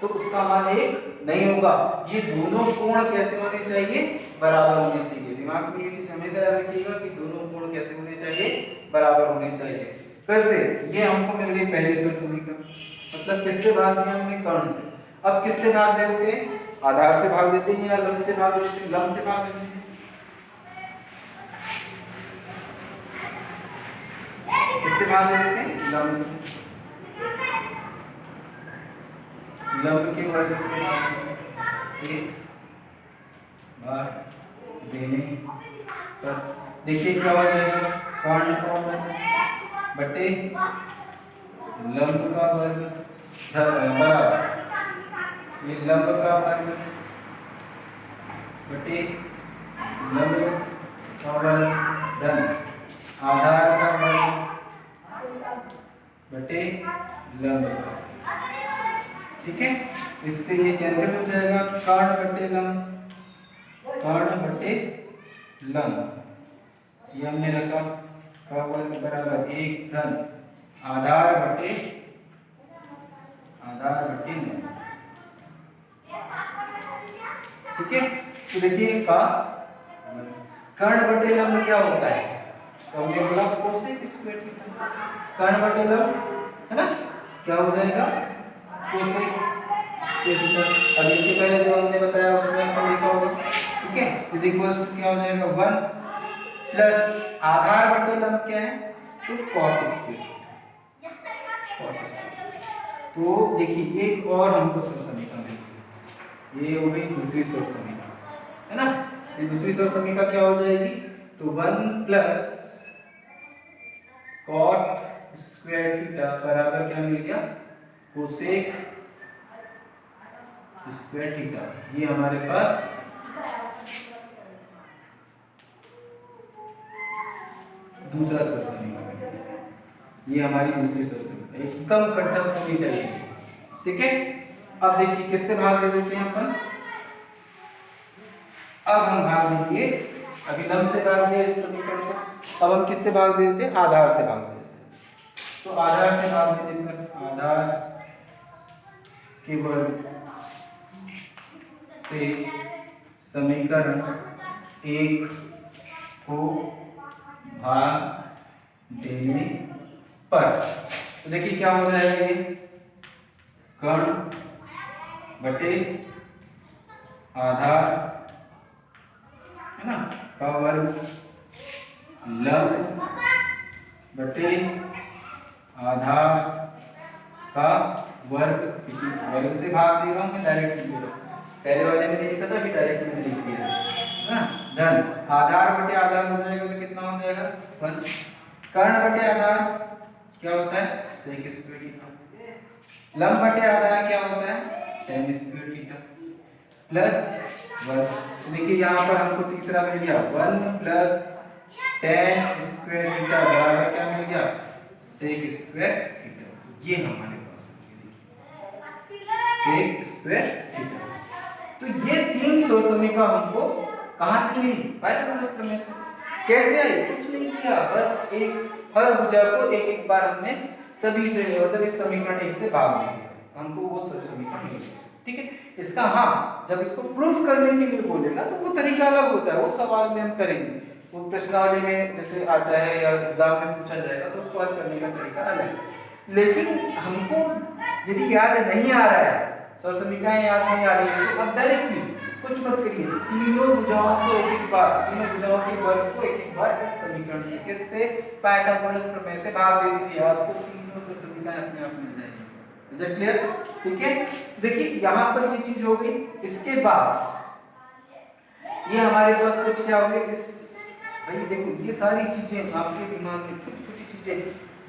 तो उसका मान 1 नहीं होगा। ये दोनों कोण कैसे होने चाहिए, बराबर होने चाहिए। दिमाग में ये चीज हमेशा याद रखिएगा कि दोनों कोण कैसे होने चाहिए, बराबर होने चाहिए। फिर ये हमको मिल गई पहली सरसमीका, मतलब किससे भाग दिया हमने, कर्ण से। अब किससे भाग देते हैं, आधार से भाग देते हैं या लंब से भाग देते हैं, लंब से भाग देते हैं। किससे भाग देते हैं, लंब से, लंब के वर्ग से भाग देने पर देखिए क्या हो जाएगा, कर्ण का वर्ग बटे लंब का वर्ग बराबर ये लंब का वर्ग बटे लंब का वर्ग धन आधार का वर्ग बटे लंब का। ठीक है, इससे ये कैंसिल हो जाएगा, कर्ण बटे लंब, कर्ण बटे लंब, ये हमने रखा का वर्ग बराबर 1 धन आधार बटे लंब। ठीक है, तो देखिए का कर्ण बटे लंब क्या होता है, तो हमने बोला कोसेक स्क्वायर थीटा, कर्ण बटे लंब है ना, क्या हो जाएगा, कोसेक स्क्वायर थीटा। अब इससे पहले जो हमने बताया उसमें हमने लिखा होगा, ठीक है, इज इक्वल्स टू क्या हो जाएगा 1 प्लस आधार बटे लंब क्या है, तो कॉट स्क्वायर। तो देखिए एक और हमको सरसमीका मिली, ये हो गई दूसरी सरसमीका, है ना। ये दूसरी सरसमीका क्या हो जाएगी, तो 1 प्लस कॉट स्क्वायर थीटा बराबर क्या मिल गया, कोसेक स्क्वायर थीटा। ये हमारे पास दूसरा सर समीकरण, ये हमारी दूसरी सर समीकरण एकदम कंठस्थ होनी चाहिए। ठीक है, अब देखिए किससे भाग दे देते हैं अपन। अब हम भाग देंगे, अभी लंब से भाग दिया इस समीकरण को, अब हम किससे भाग दे देते हैं, आधार से भाग दे देते हैं। तो आधार से भाग दे देकर आधार के वर्ग से समीकरण 1 को भाग देने पर, तो देखिए क्या हो जाएगा, ये कण बटे आधार है ना का वर्ग लंब बटे आधार का वर्ग, वर्ग से भाग दे रहा हूँ मैं डायरेक्ट, पहले वाले में नहीं लिखा था, अभी डायरेक्ट मैंने लिख दिया है ना। डन, आधार बटे आधार हो जाएगा तो कितना हो जाएगा 1, कर्ण बटे आधार क्या होता है sec स्क्वायर थीटा, लंब बटे आधार क्या होता है tan स्क्वायर थीटा प्लस 1। तो देखिए यहाँ पर हमको तीसरा मिल गया 1 प्लस tan स्क्वायर थीटा बराबर क्या मिल गया sec स्क्वायर थीटा। ये हमारे पास sec स्क्वायर थीटा। तो ये तीन समीकरण हमको कहां से मिली, पाइथागोरस प्रमेय से। कैसे आई, कुछ नहीं किया, बस एक हर भुजा को एक एक बार हमने सभी से मतलब इस समीकरण 1 से भाग दिया, हमको वो समीकरण मिल गया। ठीक है, इसका हाँ जब इसको प्रूफ करने के लिए बोलेगा तो वो तरीका अलग होता है, वो सवाल में हम करेंगे, वो प्रश्नावली में जैसे आता है या एग्जाम में पूछा जाएगा तो उसको हल करने का तरीका अलग है। लेकिन हमको यदि याद नहीं आ रहा है, समीकरण याद नहीं आ रही है, तो अब डायरेक्टली कुछ मत करिए, तीनों भुजाओं को एक एक बार, तीनों भुजाओं के वर्ग को एक एक बार इस समीकरण से किससे पाइथागोरस प्रमेय से भाग दे दीजिए, आपको तीनों से समीकरण अपने आप मिल जाएंगे। Is it clear? ठीक है, देखिए यहाँ पर ये चीज हो गई। इसके बाद ये हमारे पास कुछ क्या हो गया, इस भाई देखो ये सारी चीजें आपके दिमाग में, छोटी छोटी चीजें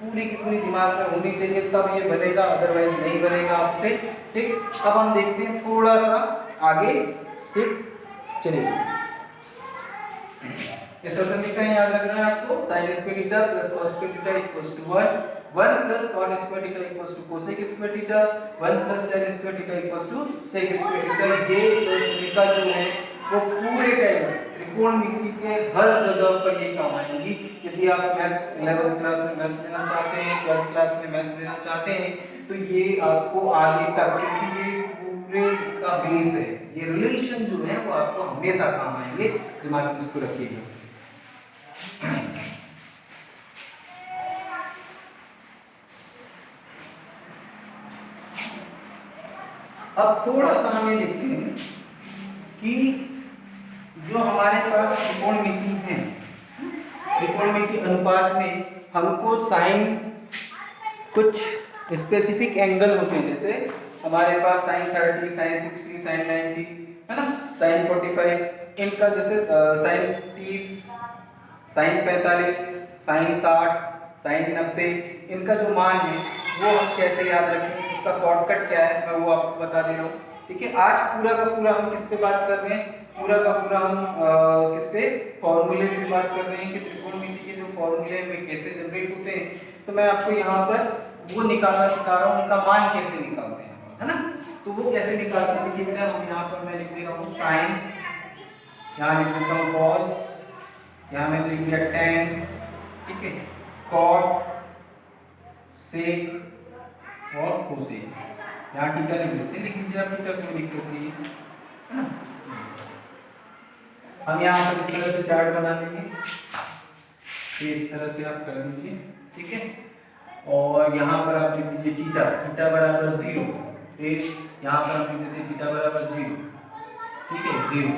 पूरी की पूरी दिमाग में होनी चाहिए, तब ये बनेगा, अदरवाइज नहीं बनेगा आपसे। ठीक, अब हम देखते हैं थोड़ा सा आगे। ठीक, चलिए इस समीकरण याद रखना है आपको, sin square theta plus cos square theta equals to 1 plus cot square theta equals to cosec square theta, 1 plus tan square theta equals to sec square theta. ये समीकरण जो है वो पूरे टाइम त्रिकोणमिति के हर जगह पर ये काम आएंगी। यदि आप मैथ्स 11th क्लास में मैथ्स लेना चाहते हैं, 12th क्लास में मैथ्स लेना चाहते हैं, तो ये आपको आगे तक, क्योंकि ये पूरे इसका बेस है, ये रिलेशन जो है वो आपको हमेशा काम आएंगे, दिमाग में इसको रखिएगा। अब थोड़ा सा हमें देखते हैं कि जो हमारे पास त्रिकोणमिति है, त्रिकोणमिति अनुपात में हमको साइन कुछ स्पेसिफिक एंगल होते हैं, जैसे हमारे पास साइन 30, साइन 60, साइन 90 है ना, साइन 45, इनका जैसे साइन 30, साइन 45, साइन 60, साइन 90, इनका जो मान है वो हम कैसे याद रखें, उसका शॉर्टकट क्या है मैं वो आपको बता दे रहा हूँ। ठीक है, आज पूरा का पूरा हम किस पे बात कर रहे हैं, पूरा का पूरा हम किस पे, फॉर्मूले पे बात कर रहे हैं कि त्रिकोणमिति के जो फॉर्मूले हैं वे कैसे जनरेट होते हैं। तो मैं आपको यहाँ पर वो निकालना सिखा रहा हूँ, उनका मान कैसे निकालते हैं, है ना। तो वो कैसे निकालते हैं, देखिए बेटा हम यहाँ पर मैं लिख दे रहा हूँ साइन, यहाँ लिख देता हूँ कॉस, यहाँ मैं लिख दिया tan, ठीक है, कॉट, सेक और कोसेक, यहाँ थीटा लिख देते हैं, लिख लीजिए आप थीटा, कोई दिक्कत नहीं है ना। हम यहाँ पर इस तरह से चार्ट बना लेंगे, इस तरह से आप कर लीजिए, ठीक है। और यहाँ पर आप लिख दीजिए थीटा, थीटा बराबर 0, फिर यहाँ पर हम लिख देते हैं थीटा बराबर 0, ठीक है 0,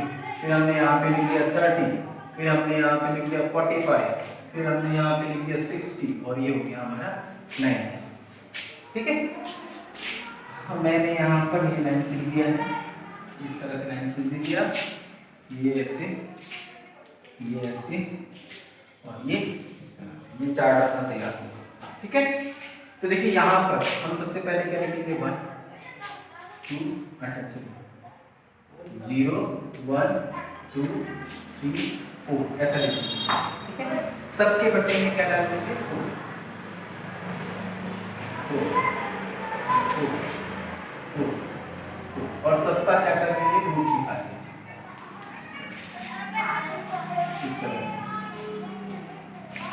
फिर हमने यहाँ पे लिख दिया 30, फिर हमने यहाँ पे लिख दिया 45, फिर हमने यहाँ पे लिख दिया 60 और ये हो गया हमारा 9, ठीक है। मैंने यहाँ पर ये लाइन खींच दिया है, इस तरह से लाइन खींच दीजिए आप, ये ऐसे, ये ऐसे और ये इस तरह से, ये चार्ट अपना तैयार होगा, ठीक है। तो देखिए यहाँ पर हम सबसे पहले क्या लिखेंगे 1 2 अच्छा 0 1 2 3 4 ऐसा लिखेंगे, ठीक है। सबके बटे में क्या डाल देंगे 4 और सबका क्या कर देंगे रूट निकाल लीजिए इस तरह से,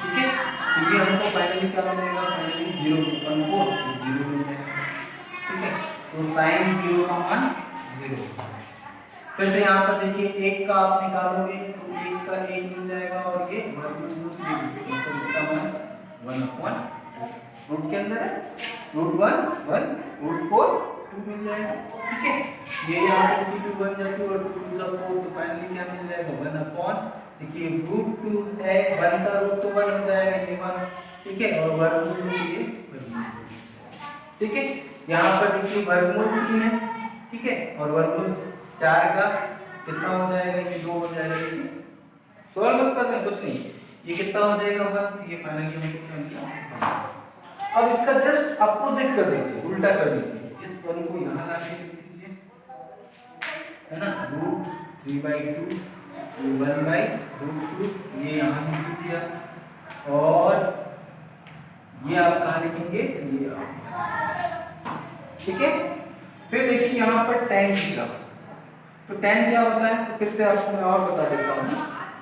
ठीक है। तो ये हमको फाइनली क्या मिलेगा, फाइनली 0 1 4 0 मिल जाएगा, ठीक है। तो साइन 0 का मान 0। फिर से यहाँ पर देखिए एक का आप निकालोगे तो एक का 1 मिल जाएगा और ये वर्गमूल मतलब इसका मान 1/, रूट के अंदर है रूट 1 1 रूट 4 2 मिल जाएगा, ठीक है। ये यहाँ पे देखिए 2 1 जा 2 और 2 2 जा 4, तो फाइनली क्या मिल जाएगा 1/, देखिए रूट 2 है 1 का रूट तो 1 हो जाएगा ये 1, ठीक है। और वर्गमूल ये ठीक है। यहाँ पर देखिए वर्गमूल 3 है, ठीक है, और वर्गमूल 4 का कितना हो जाएगा, ये 2 हो जाएगा, देखिए सॉल्व बस करना है कुछ नहीं, ये कितना हो जाएगा 1, ये फाइनली हमें कितना मिला। अब इसका जस्ट अपोजिट कर दीजिए, उल्टा कर दीजिए, इस 1 को यहाँ ला के लिख दीजिए, है ना, रूट 3/2 1/√2 ये यहाँ लिख दीजिए और ये आप कहाँ लिखेंगे, ये आप, ठीक है। फिर देखिए यहाँ पर tan थीटा, तो tan क्या होता है, तो फिर से आपको मैं और बता देता हूँ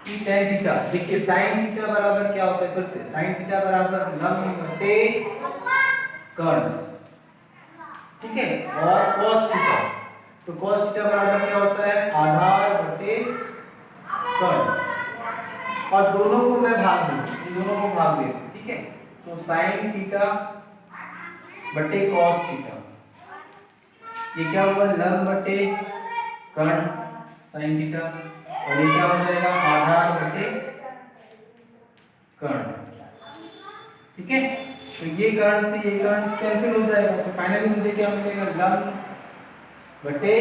कि tan थीटा देखिए sin थीटा बराबर क्या होता है, फिर से sin थीटा बराबर लंब बटे कर्ण, ठीक है। और cos थीटा, तो cos थीटा बराबर क्या होता है, आधार बटे कर्ण, और दोनों को मैं भाग दूं, इन दोनों को भाग दे, ठीक है। तो sin थीटा बटे cos थीटा, ये क्या हुआ लंब बटे कर्ण sin थीटा, और ये क्या हो जाएगा आधार बटे कर्ण, ठीक है। तो ये कर्ण से ये कर्ण कैंसिल हो जाएगा, तो फाइनली मुझे क्या मिलेगा लंब बटे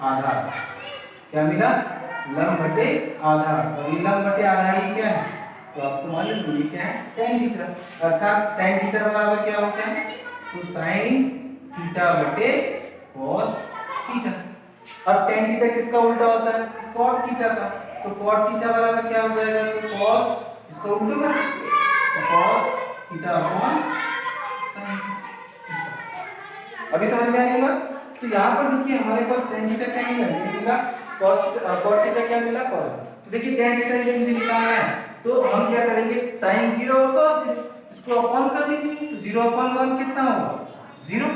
आधार, क्या मिला लंब बटे आधार, और ये लंब बटे आधार ही क्या है, तो आपको मालूम है क्या है tan थीटा, अर्थात tan थीटा बराबर क्या होता है, तो sin थीटा बटे cos थीटा। अब tan थीटा किसका उल्टा होता है, cot थीटा का, तो cot थीटा बराबर क्या हो जाएगा, तो cos इसका उल्टा कर, तो cos थीटा अपॉन sin। अभी समझ में आएगा। तो यहाँ पर देखिए हमारे पास tan थीटा क्या मिला cot थीटा क्या मिला cos। तो देखिए tan थीटा ये मुझे निकालना है, तो हम क्या करेंगे sin 0 और cos 0 इसको अपॉन कर दीजिए, तो 0/1 कितना होगा 0,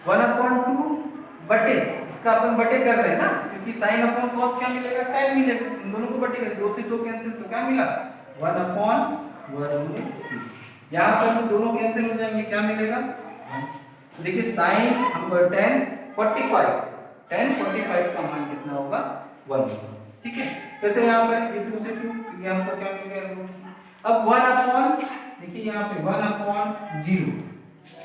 1/2 बटे इसका अपन बटे कर रहे हैं ना, क्योंकि sin अपॉन cos क्या मिलेगा tan मिलेगा, इन दोनों को बटे कर 2 से 2 कैंसिल, तो क्या मिला 1/√3। यहाँ पर ये दोनों कैंसिल हो जाएंगे, क्या मिलेगा, तो देखिए sin हम tan 45 का मान कितना होगा 1, ठीक है। फिर से यहाँ पर ये 2 से 2 ये हमको क्या मिल गया, अब 1/, देखिए यहाँ पे 1/0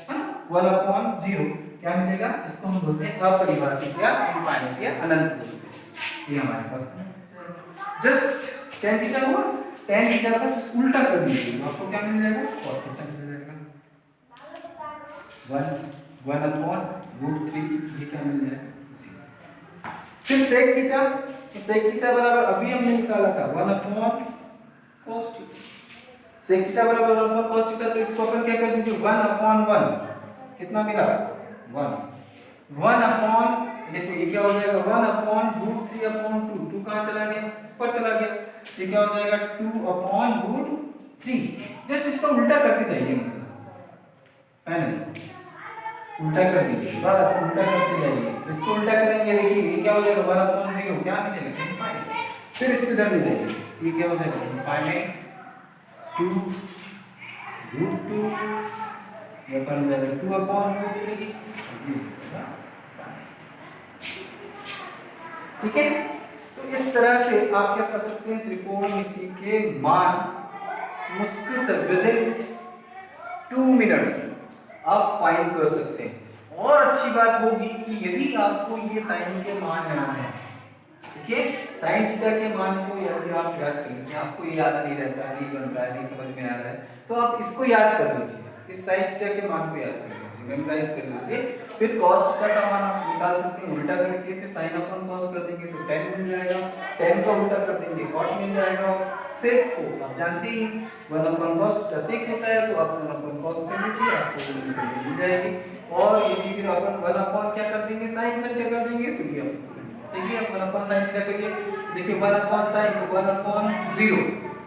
है ना, 1/0 क्या मिलेगा, इसको हम बोलते हैं अपरिभाषित या इनफाइनाइट या अनंत। ये हमारे पास जस्ट tan थीटा हुआ, tan थीटा का जस्ट उल्टा कर दीजिए, आपको क्या मिल जाएगा cos थीटा मिल जाएगा 1/√3, ये क्या मिल जाएगा। फिर sec थीटा, तो sec थीटा बराबर अभी हमने निकाला था 1/cos थीटा, sec थीटा बराबर 1/cos थीटा, तो इसको अपन क्या कर दीजिए 1/1 कितना मिला 1 देखिए ये क्या हो जाएगा 1/√3/2, 2 कहाँ चला गया ऊपर चला गया, ये क्या हो जाएगा 2/√3। जस्ट इसको उल्टा करते जाइए, मतलब है ना, उल्टा कर दीजिए, बस उल्टा करते जाइए, इसको उल्टा करेंगे देखिए ये क्या हो जाएगा 1/0 क्या मिलेगा, फिर इसको इधर ले जाइए, ये क्या हो जाएगा 2√2 ये बन जाएगा 2/√3, ठीक है। तो इस तरह से आप क्या कर सकते हैं, त्रिकोणमिति के मान मुश्किल से विदिन 2 मिनट्स आप फाइंड कर सकते हैं। और अच्छी बात होगी कि यदि आपको ये साइन के मान याद है, ठीक है, साइन थीटा के मान को यदि आप याद करेंगे, आपको ये याद नहीं रहता, नहीं बन रहा है, नहीं समझ में आ रहा है, तो आप इसको याद कर लीजिए, इस साइन थीटा के मान को याद कर लीजिए, मेमोराइज कर लीजिए। फिर cos थीटा का मान आप निकाल सकते हैं उल्टा करके, फिर sin अपन cos कर देंगे तो tan मिल जाएगा, tan का उल्टा कर देंगे cot मिल जाएगा। sec को आप जानते ही 1/cos थीटा sec होता है, तो आप 1/cos कर लीजिए, आपको मिल जाएगी। और ये भी फिर अपन 1 क्या कर देंगे sin में क्या कर देंगे, तो ये ठीक है। 1/sin थीटा करिए, देखिए 1/sin तो 1/0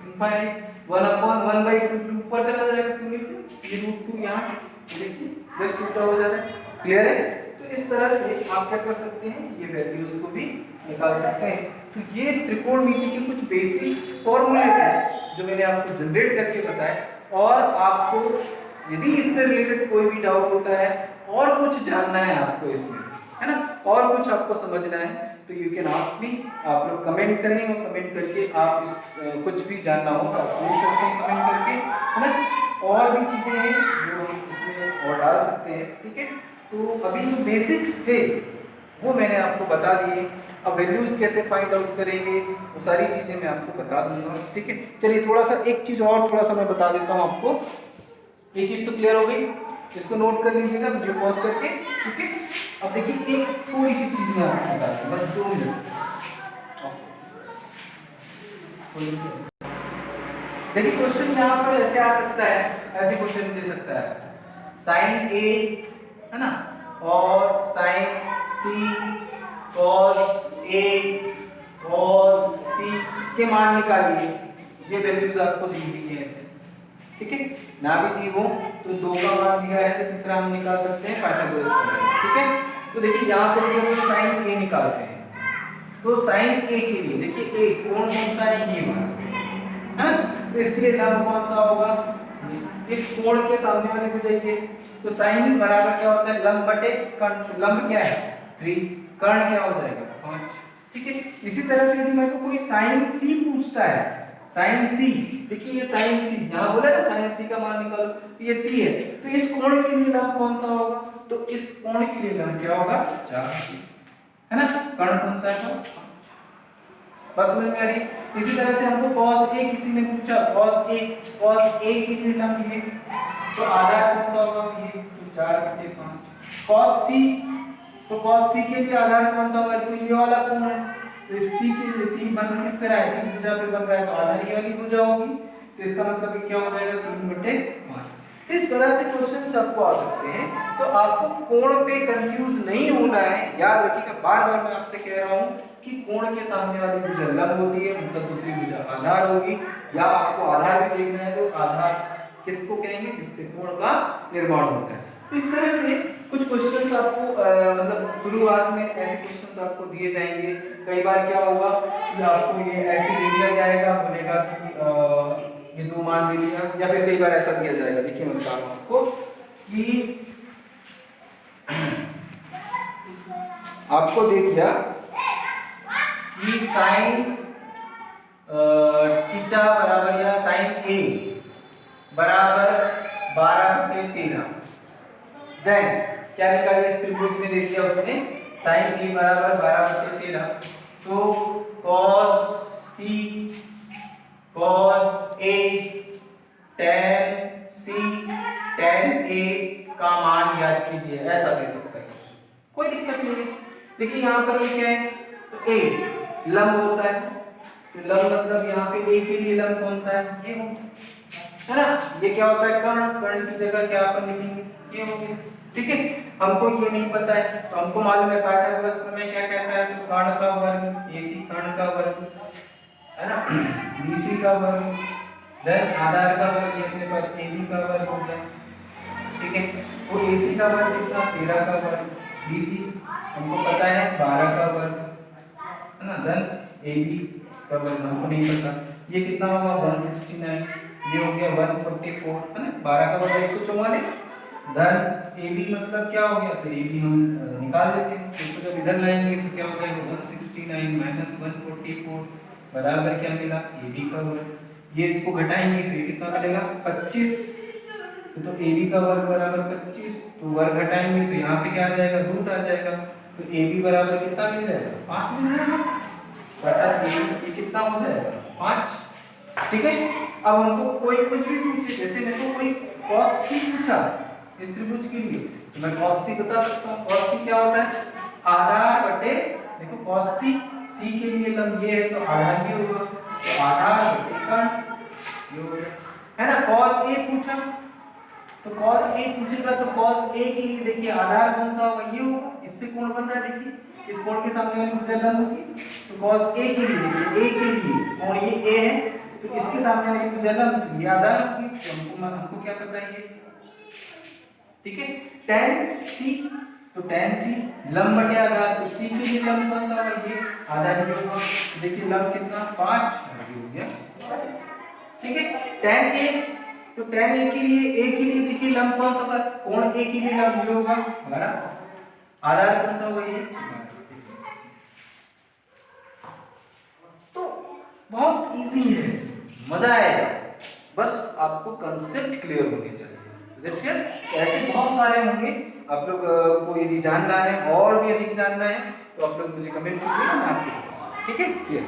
इनफाइनाइट 1/1/2 ऊपर चला जाएगा 2 ये √2 यहाँ देखिए बस उल्टा हो जा रहा है। क्लियर है? तो इस तरह से आप क्या कर सकते हैं, ये वैल्यूज को भी निकाल सकते हैं। तो ये त्रिकोणमिति के कुछ बेसिक्स फॉर्मूले थे जो मैंने आपको जनरेट करके बताया। और आपको यदि इससे रिलेटेड कोई भी डाउट होता है और कुछ जानना है आपको इसमें, है ना, और कुछ आपको समझना है, तो यू कैन आस्क मी। आप लोग कमेंट करें और कमेंट करके आप इस कुछ भी जानना हो तो आप पूछ सकते हैं कमेंट करके, है ना। और भी चीजें हैं जो हम इसमें और डाल सकते हैं, ठीक है। तो अभी जो बेसिक्स थे वो मैंने आपको बता दिए। अब वैल्यूज कैसे फाइंड आउट करेंगे वो सारी चीजें मैं आपको बता दूंगा, ठीक है। चलिए थोड़ा सा एक चीज और थोड़ा सा मैं बता देता हूँ आपको। ये चीज तो क्लियर हो गई, इसको नोट कर लीजिएगा वीडियो पॉज करके, ठीक है। अब देखिए एक थोड़ी सी चीज मैं आपको बता दूं, बस 2 मिनट। देखिए क्वेश्चन यहाँ पर ऐसे आ सकता है, ऐसे क्वेश्चन दे सकता है sin A, है ना, और sin C cos A cos C के मान निकालिए। ये वैल्यूज आपको दी हुई है ऐसे, ठीक है। ना भी दी हो तो 2 का मान दिया है तो तीसरा हम निकाल सकते हैं पाइथागोरस थ्योरम, ठीक है। तो देखिए यहाँ पर हम sin A निकालते हैं, तो sin A के लिए देखिए A कौन सा है, ये मान है, तो इसके लिए लंब कौन सा होगा, इस कोण के सामने वाले को जाइए, तो sin बराबर क्या होता है लंब बटे कर्ण। लंब क्या है 3, कर्ण क्या हो जाएगा 5, ठीक है। इसी तरह से यदि मेरे को कोई sin C पूछता है, sin C, देखिए ये sin C यहाँ बोला ना sin C का मान निकालो, तो ये C है, तो इस कोण के लिए लंब कौन सा होगा, तो इस कोण के लिए लंब क्या होगा 4, है ना। कर्ण कौन सा है, बस समझ में आ रही। इसी तरह से हमको cos A किसी ने पूछा, cos A के लिए लंब ये, तो आधार कौन सा होगा ये, तो 4/5। cos C, तो cos C के लिए आधार कौन सा होगा, तो ये वाला कोण है, तो इस C के लिए C बन किस तरह है, इस भुजा पे बन रहा है, तो आधार ये वाली भुजा होगी, तो इसका मतलब क्या हो जाएगा 3/5। इस तरह से क्वेश्चंस आपको आ सकते हैं। तो आपको कोण पे कंफ्यूज नहीं होना है, याद रखिएगा, बार-बार मैं आपसे कह रहा हूं कि कोण के सामने वाली भुजा लंब होती है, मतलब दूसरी भुजा आधार होगी, या आपको आधार भी देखना है तो आधार किसको कहेंगे, जिससे कोण का निर्माण होता है। तो इस तरह से कुछ क्वेश्चंस आपको मतलब शुरुआत में ऐसे क्वेश्चंस आपको दिए जाएंगे। कई बार क्या होगा कि आपको ये ऐसे दे दिया जाएगा, बोलेगा कि ये 2 मान दे दिया, या फिर कई बार ऐसा दिया जाएगा, देखिए मैं बता रहा हूं आपको कि आपको दे दिया कि sin थीटा बराबर या sin A बराबर 12/13, देन क्या निकालिए, इस त्रिभुज में दे दिया उसने sin A बराबर 12/13, तो cos C cos A tan C tan A का मान ज्ञात कीजिए, ऐसा दे सकता है, कोई दिक्कत नहीं है। देखिए यहाँ पर ये क्या है, तो A लंब होता है, तो लंब मतलब यहाँ पे A के लिए लंब कौन सा है, ये है ना। ये क्या होता है कर्ण, कर्ण की जगह क्या अपन लिखेंगे, ये हो गया, ठीक है। हमको ये नहीं पता है तो हमको मालूम है पाइथागोरस प्रमेय क्या कहता है, तो कर्ण का वर्ग AC कर्ण का वर्ग, है ना, BC का वर्ग, देन आधार का वर्ग, ये अपने पास AB का वर्ग हो गया, ठीक है। वो AC का वर्ग कितना 13 का वर्ग, BC हमको पता है 12 का वर्ग, है ना, देन AB का वर्ग हमको नहीं पता, ये कितना होगा 169, ये हो गया 144, है ना, 12 का वर्ग 144, धन AB मतलब क्या हो गया, तो AB हम निकाल देते हैं, इसको जब इधर लाएंगे तो क्या हो जाएगा 169 माइनस 144 बराबर क्या मिला AB का वर्ग, ये इसको घटाएंगे तो ये कितना मिलेगा 25, तो AB का वर्ग बराबर 25, तो वर्ग घटाएंगे तो यहाँ पे क्या आ जाएगा रूट आ जाएगा, तो AB बराबर कितना मिल जाएगा 5 मिल जाएगा, बटा ये कितना हो जाएगा 5, ठीक है। अब हमको कोई कुछ भी पूछे, जैसे मेरे को कोई cos c पूछा इस त्रिभुज के लिए, तो मैं cos c बता सकता हूँ। cos c क्या होता है, आधार बटे, देखो cos c, c के लिए लंब ये है तो आधार ये होगा, तो आधार बटे कर्ण ये हो गया, है ना। cos a पूछा, तो cos a पूछेगा तो cos a के लिए देखिए आधार कौन सा होगा, ये होगा, इससे कोण बन रहा है, देखिए इस कोण के सामने वाली भुजा लंब होगी, तो cos a के लिए देखिए, a के लिए कोण ये a है, तो इसके सामने वाली भुजा लंब, तो ये आधार होगी, तो हमको क्या पता है ये, ठीक है। tan c, तो tan c लंब बटे आधार, तो c के लिए लंब कौन सा होगा, ये आधार ये होगा, देखिए लंब कितना 5 हो गया, ठीक है। tan a, तो tan a के लिए देखिए लंब कौन सा होगा, कोण a के लिए लंब ये होगा हमारा, आधार कौन सा होगा ये, तो बहुत इजी है, मजा आएगा, बस आपको कंसेप्ट क्लियर होने चाहिए। फिर ऐसे बहुत सारे होंगे, आप लोग को यदि जानना है और भी अधिक जानना है तो आप लोग मुझे कमेंट कीजिए, मैं आपको, ठीक है, क्लियर।